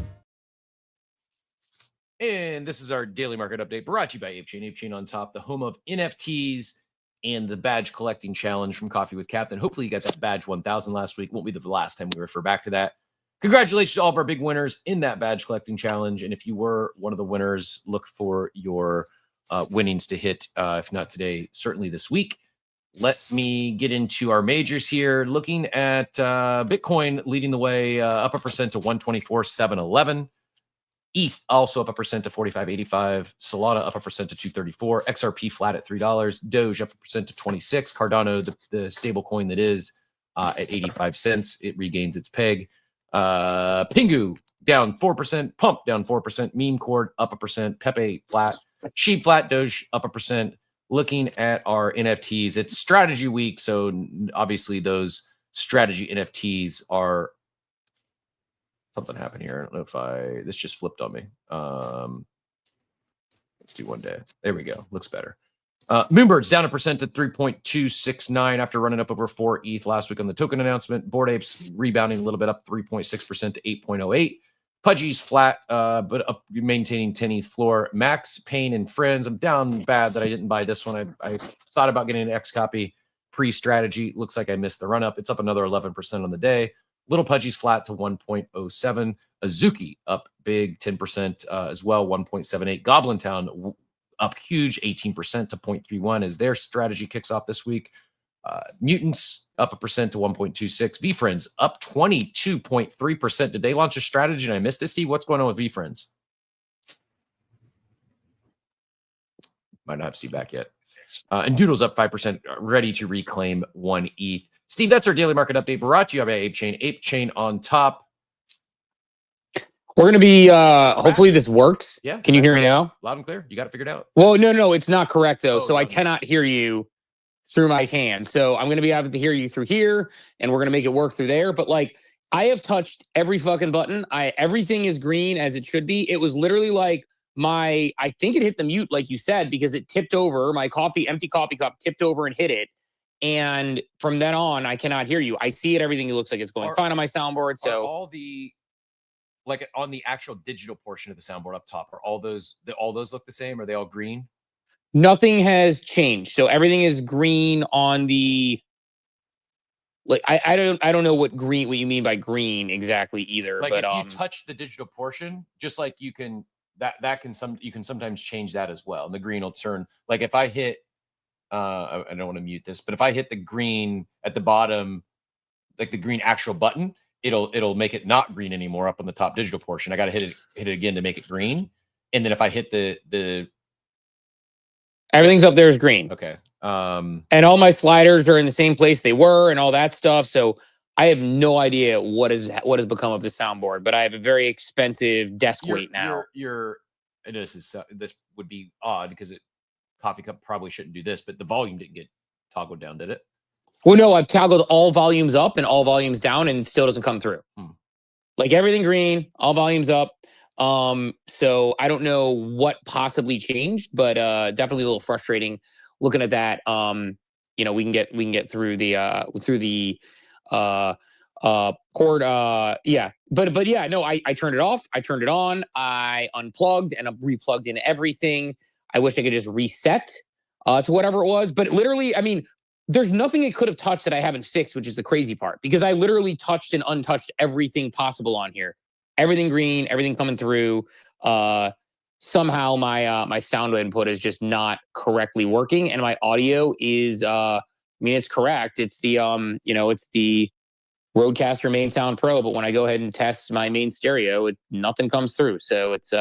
And this is our daily market update brought to you by ApeChain. ApeChain on top, the home of NFTs and the badge collecting challenge from Coffee with Captain. Hopefully you got that badge 1000 last week. Won't be the last time we refer back to that. Congratulations to all of our big winners in that badge collecting challenge. And if you were one of the winners, look for your winnings to hit, if not today, certainly this week. let me get into our majors here. Looking at Bitcoin leading the way, up 1% to 124,711. ETH also up 1% to 45.85. Solana up 1% to 234. XRP flat at $3. Doge up 1% to 26. Cardano, the stable coin that is at 85 cents. It regains its peg. Pingu down 4%. Pump down 4%. Meme Cord up 1%. Pepe flat. Sheep flat. Doge up 1%. Looking at our NFTs, it's strategy week. So obviously those strategy NFTs are something happened here. I don't know if this just flipped on me. Let's do one day. There we go. Looks better. Moonbird's down 1% to 3.269 after running up over 4 ETH last week on the token announcement. Bored Apes rebounding a little bit, up 3.6% to 8.08. Pudgy's flat, but up, maintaining 10 ETH floor. Max Payne and Friends. I'm down bad that I didn't buy this one. I thought about getting an X copy pre-strategy. Looks like I missed the run up. It's up another 11% on the day. Little Pudgy's flat to 1.07. Azuki up big 10% as well, 1.78. Goblin Town up huge 18% to 0.31 as their strategy kicks off this week. Mutants up 1% to 1.26. VFriends up 22.3%. Did they launch a strategy and I missed it, Steve? What's going on with VFriends? Might not have Steve back yet. And Doodle's up 5%, ready to reclaim 1 ETH. Steve, that's our daily market update. Brought to you by Ape Chain. Ape Chain on top. We're going to be, hopefully this works. Yeah. Can you hear me now? Loud and clear. You got it figured out. Well, no, it's not correct though. Oh, so I cannot hear you through my hand. So I'm going to be able to hear you through here and we're going to make it work through there. But like I have touched every fucking button. Everything is green as it should be. It was literally like I think it hit the mute, like you said, because it tipped over. My empty coffee cup tipped over and hit it. And from then on, I cannot hear you. I see it. Everything looks like it's going fine on my soundboard. So all the, like on the actual digital portion of the soundboard up top, are all those look the same? Are they all green? Nothing has changed. So everything is green on the, like, I don't know what you mean by green exactly either. Like but if you touch the digital portion, just like you can, you can sometimes change that as well. And the green will turn, like if I hit, I don't want to mute this, but if I hit the green at the bottom, like the green actual button, it'll make it not green anymore up on the top digital portion. I got to hit it again to make it green. And then if I hit the everything's up there is green. Okay. And all my sliders are in the same place they were and all that stuff. So I have no idea what has become of the soundboard, but I have a very expensive desk weight now. I know this would be odd because coffee cup probably shouldn't do this, but the volume didn't get toggled down, did it? Well, no, I've toggled all volumes up and all volumes down and it still doesn't come through. Like everything green, all volumes up. So I don't know what possibly changed, but definitely a little frustrating looking at that. We can get through the cord. Yeah. But yeah, no, I turned it off. I turned it on. I unplugged and I replugged in everything. I wish I could just reset to whatever it was. But literally, I mean, there's nothing it could have touched that I haven't fixed, which is the crazy part. Because I literally touched and untouched everything possible on here. Everything green, everything coming through. Somehow my sound input is just not correctly working. And my audio is, it's correct. It's the, it's the Rodecaster Main Sound Pro. But when I go ahead and test my main stereo, nothing comes through. So it's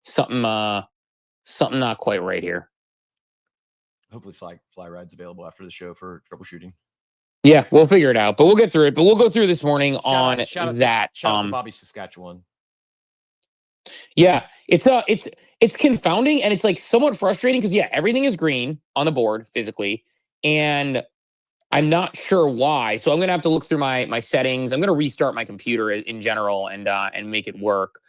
something not quite right here. Hopefully fly ride's available after the show for troubleshooting. Yeah, we'll figure it out, but we'll get through it. But we'll go through this morning on that. Shout out to Bobby, Saskatchewan. Yeah, it's confounding and it's like somewhat frustrating because everything is green on the board physically, and I'm not sure why. So I'm gonna have to look through my settings. I'm gonna restart my computer in general and make it work.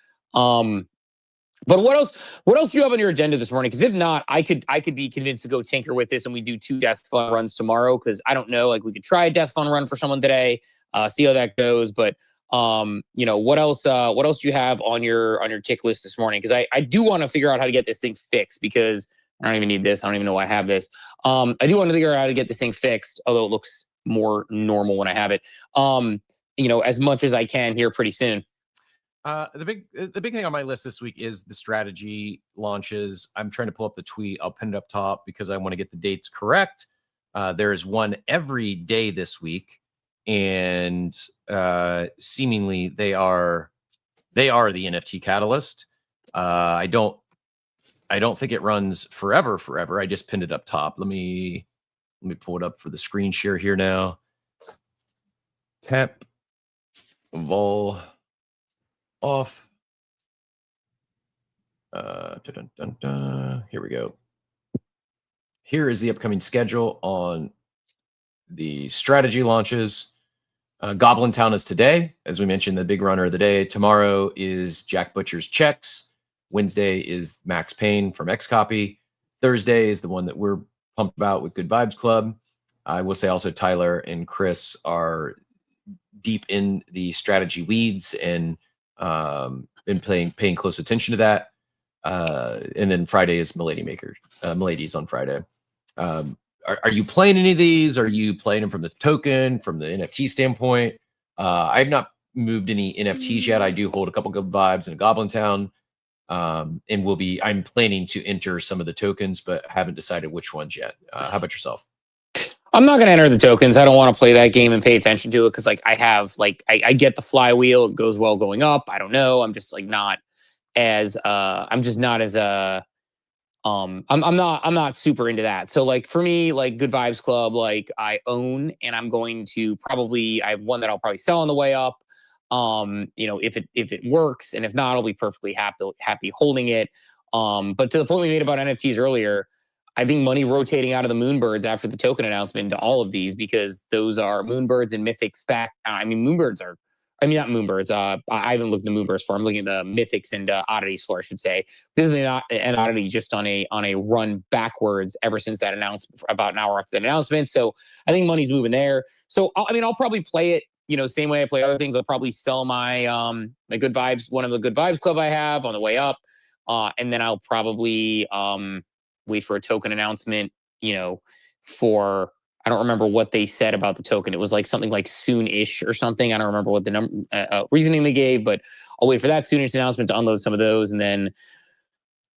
But what else do you have on your agenda this morning? Because if not, I could be convinced to go tinker with this and we do 2 death fund runs tomorrow. Because I don't know, like we could try a death fund run for someone today, see how that goes. But what else do you have on your tick list this morning? Because I do want to figure out how to get this thing fixed because I don't even need this. I don't even know why I have this. I do want to figure out how to get this thing fixed, although it looks more normal when I have it. As much as I can here pretty soon. The big thing on my list this week is the strategy launches. I'm trying to pull up the tweet. I'll pin it up top because I want to get the dates correct. There is one every day this week, and seemingly they are the NFT catalyst. I don't think it runs forever. I just pinned it up top. Let me pull it up for the screen share here now. Tap vol off. Here we go. Here is the upcoming schedule on the strategy launches. Goblin Town is today, as we mentioned, the big runner of the day. Tomorrow is Jack Butcher's Checks. Wednesday is Max Payne from Xcopy. Thursday is the one that we're pumped about with Good Vibes Club. I will say also Tyler and Chris are deep in the strategy weeds and been paying close attention to that. And then Friday is Milady's on Friday. Are you playing any of these? Are you playing them from the token, from the NFT standpoint? I have not moved any NFTs yet. I do hold a couple Good Vibes in Goblin Town. And I'm planning to enter some of the tokens, but haven't decided which ones yet. How about yourself? I'm not going to enter the tokens. I don't want to play that game and pay attention to it because like I get the flywheel. It goes well going up. I don't know. I'm just like not as I'm not super into that. So like for me, like Good Vibes Club, like I own, and I'm going to I have one that I'll probably sell on the way up. If it works, and if not, I'll be perfectly happy holding it. But to the point we made about NFTs earlier, I think money rotating out of the Moonbirds after the token announcement into all of these, because those are Moonbirds and Mythics stack. Not Moonbirds. I haven't looked at the Moonbirds for. I'm looking at the Mythics and Oddities for, I should say. This is not an oddity, just on a run backwards ever since that announcement, about an hour after that announcement. So I think money's moving there. So I'll probably play it, same way I play other things. I'll probably sell my my Good Vibes, one of the Good Vibes Club I have, on the way up, and then I'll probably wait for a token announcement. For, I don't remember what they said about the token. It was like something like soon-ish or something. I don't remember what the reasoning they gave, but I'll wait for that soon-ish announcement to unload some of those, and then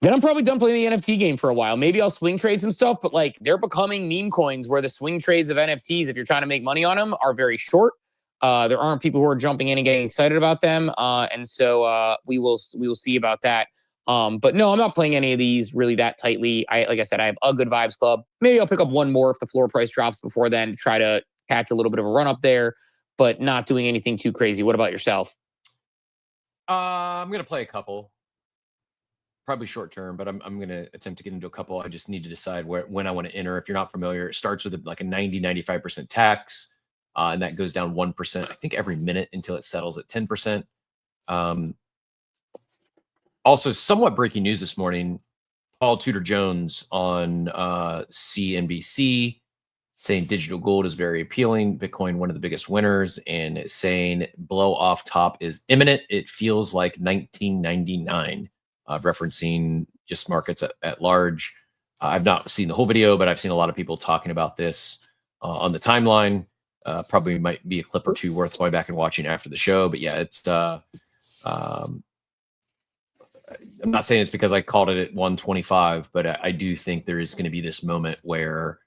I'm probably done playing the NFT game for a while. Maybe I'll swing trade some stuff, but like they're becoming meme coins where the swing trades of NFTs, if you're trying to make money on them, are very short. There aren't people who are jumping in and getting excited about them, and so we will see about that. But no, I'm not playing any of these really that tightly. Like I said, I have a Good Vibes Club. Maybe I'll pick up one more if the floor price drops before then to try to catch a little bit of a run up there, but not doing anything too crazy. What about yourself? I'm gonna play a couple, probably short term, but I'm gonna attempt to get into a couple. I just need to decide when I want to enter. If you're not familiar, it starts with like a 95% tax, and that goes down 1%, I think, every minute until it settles at 10%. Also, somewhat breaking news this morning, Paul Tudor Jones on CNBC saying digital gold is very appealing, Bitcoin one of the biggest winners, and saying blow off top is imminent. It feels like 1999, referencing just markets at large. I've not seen the whole video, but I've seen a lot of people talking about this on the timeline. Probably might be a clip or two worth going back and watching after the show. But yeah, it's I'm not saying it's because I called it at 125, but I do think there is going to be this moment where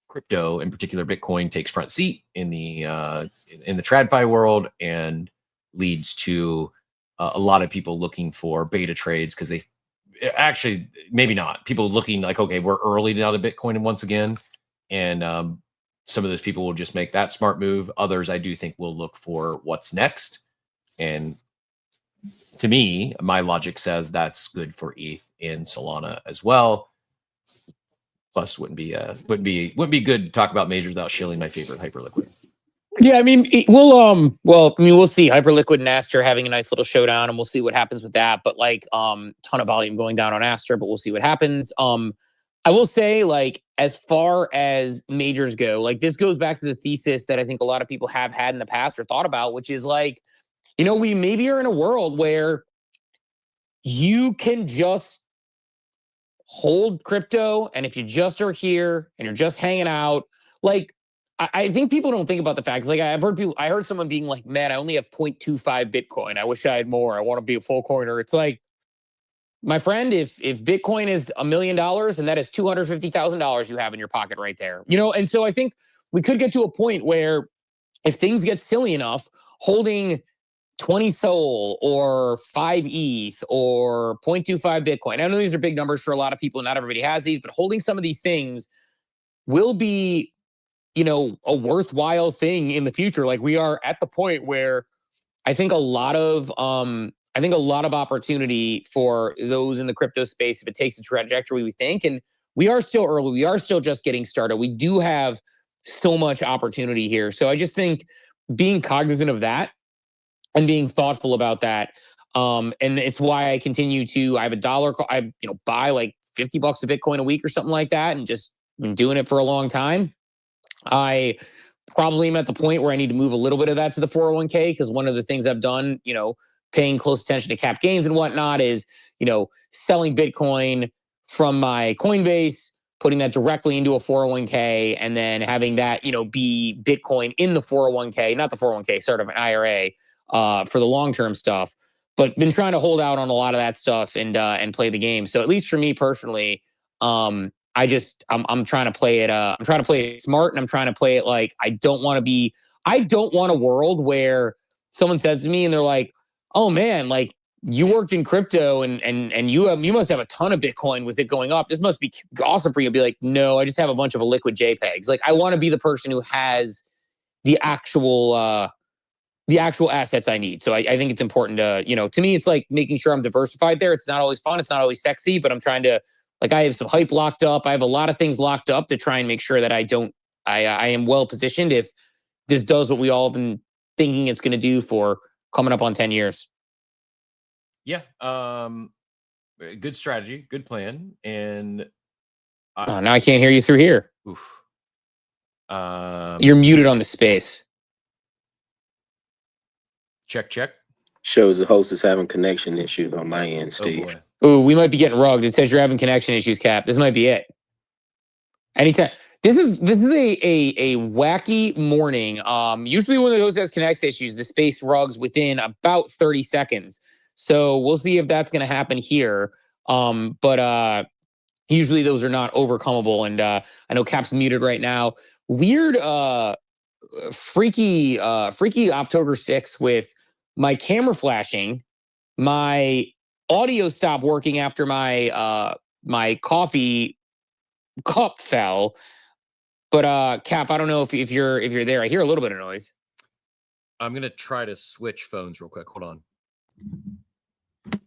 crypto, in particular Bitcoin, takes front seat in the TradFi world and leads to a lot of people looking for beta trades, because they actually, maybe not, people looking like, okay, we're early now to Bitcoin and once again, and some of those people will just make that smart move. Others, I do think, will look for what's next. And to me, my logic says that's good for ETH and Solana as well. Plus, wouldn't be good to talk about majors without shilling my favorite Hyperliquid. Yeah, I mean, we'll see. Hyperliquid and Aster having a nice little showdown, and we'll see what happens with that. But like, ton of volume going down on Aster, but we'll see what happens. I will say, like, as far as majors go, like, this goes back to the thesis that I think a lot of people have had in the past or thought about, which is like, we maybe are in a world where you can just hold crypto, and if you just are here and you're just hanging out, like, I think people don't think about the fact, like, I heard someone being like, man, I only have 0.25 Bitcoin. I wish I had more. I want to be a full coiner. It's like, my friend, if Bitcoin is $1 million, and that is $250,000 you have in your pocket right there, and so I think we could get to a point where if things get silly enough, holding 20 Sol or 5 ETH or 0.25 Bitcoin. I know these are big numbers for a lot of people. Not everybody has these, but holding some of these things will be, a worthwhile thing in the future. Like we are at the point where I think a lot of opportunity for those in the crypto space if it takes a trajectory we think. And we are still early. We are still just getting started. We do have so much opportunity here. So I just think being cognizant of that and being thoughtful about that. And it's why I continue to, I have I buy like $50 of Bitcoin a week or something like that, and just been doing it for a long time. I probably am at the point where I need to move a little bit of that to the 401k, because one of the things I've done, paying close attention to cap gains and whatnot is, selling Bitcoin from my Coinbase, putting that directly into a 401k, and then having that, be Bitcoin in the 401k, not the 401k, sort of an IRA for the long-term stuff. But been trying to hold out on a lot of that stuff and play the game. So at least for me personally, I'm trying to play it. I'm trying to play it smart, and I'm trying to play it like I don't want a world where someone says to me and they're like, "Oh man, like you worked in crypto and you must have a ton of Bitcoin with it going up. This must be awesome for you." I'd be like, "No, I just have a bunch of liquid JPEGs." Like I want to be the person who has the actual assets I need. So I think it's important to, to me, it's like making sure I'm diversified there. It's not always fun. It's not always sexy, but I'm trying to, like, I have some hype locked up. I have a lot of things locked up to try and make sure that I am well positioned if this does what we all have been thinking it's going to do for coming up on 10 years. Yeah. Good strategy, good plan. And now I can't hear you through here. Oof. You're muted on the space. Check. Shows the host is having connection issues on my end, Steve. Ooh, we might be getting rugged. It says you're having connection issues, Cap. This might be it. Anytime. This is a wacky morning. Usually when the host has connection issues, the space rugs within about 30 seconds. So we'll see if that's going to happen here. But usually those are not overcomeable. And I know Cap's muted right now. Weird, freaky October 6th with my camera flashing, my audio stopped working after my my coffee cup fell. But Cap, I don't know if you're there. I hear a little bit of noise. I'm gonna try to switch phones real quick. Hold on. This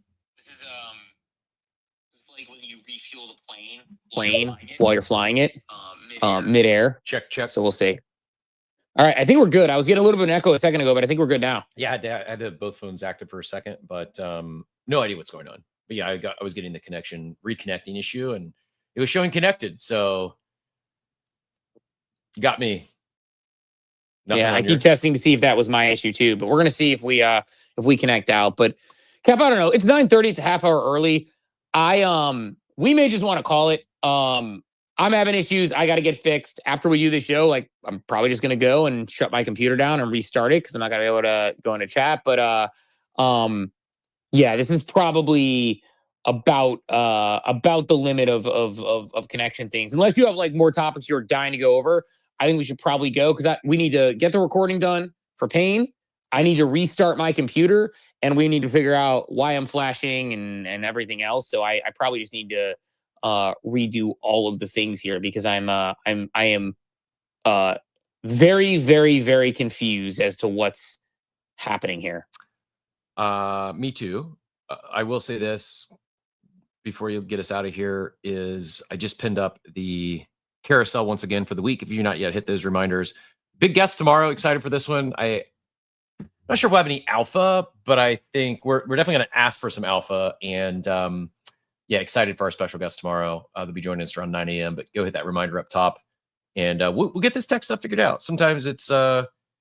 is like when you refuel the plane while you're flying it midair. Check. So we'll see. All right, I think we're good. I was getting a little bit of an echo a second ago, but I think we're good now. Yeah, I had both phones active for a second, but no idea what's going on. But yeah, I was getting the reconnecting issue, and it was showing connected. So got me. Yeah, I keep testing to see if that was my issue too, but we're gonna see if we connect out. But Cap, I don't know. It's 9:30. It's a half hour early. We may just want to call it. I'm having issues. I got to get fixed. After we do this show, like I'm probably just gonna go and shut my computer down and restart it because I'm not gonna be able to go into chat. But yeah, this is probably about the limit of connection things. Unless you have like more topics you're dying to go over, I think we should probably go because we need to get the recording done for Payne. I need to restart my computer, and we need to figure out why I'm flashing and everything else. So I probably just need to redo all of the things here because I am very, very, very confused as to what's happening here. Me too. I will say this before you get us out of here is I just pinned up the carousel once again for the week. If you're not yet, hit those reminders. Big guest tomorrow. Excited for this one. I'm not sure if we'll have any alpha, but I think we're definitely going to ask for some alpha. And yeah, excited for our special guest tomorrow. They'll be joining us around 9 a.m. But go hit that reminder up top, and we'll get this tech stuff figured out. Sometimes it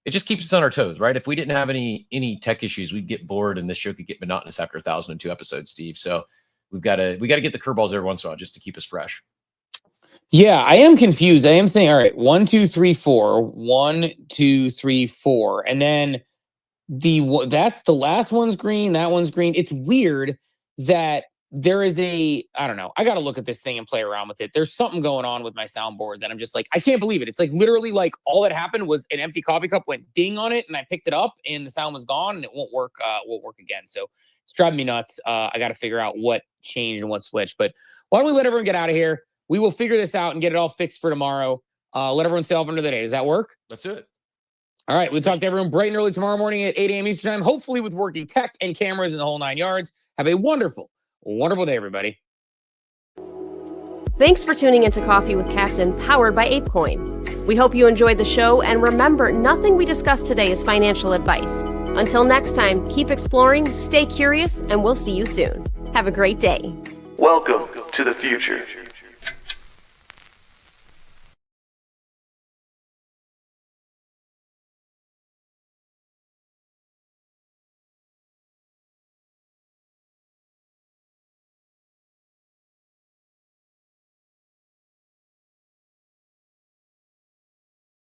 just keeps us on our toes, right? If we didn't have any tech issues, we'd get bored, and this show could get monotonous after 1,002 episodes, Steve. So we got to get the curveballs every once in a while just to keep us fresh. Yeah, I am confused. I am saying, all right, 1, 2, 3, 4, 1, 2, 3, 4, and then that's the last one's green. That one's green. It's weird that there is I don't know. I got to look at this thing and play around with it. There's something going on with my soundboard that I'm just like, I can't believe it. It's like literally like all that happened was an empty coffee cup went ding on it and I picked it up and the sound was gone and it won't work again. So it's driving me nuts. I got to figure out what changed and what switched. But why don't we let everyone get out of here? We will figure this out and get it all fixed for tomorrow. Let everyone stay off under the day. Does that work? That's it. All right. We'll talk to everyone bright and early tomorrow morning at 8 a.m. Eastern time, hopefully with working tech and cameras and the whole 9 yards. Have a wonderful day, everybody. Thanks for tuning into Coffee with Captain, powered by ApeCoin. We hope you enjoyed the show, and remember, nothing we discussed today is financial advice. Until next time, keep exploring, stay curious, and we'll see you soon. Have a great day. Welcome to the future.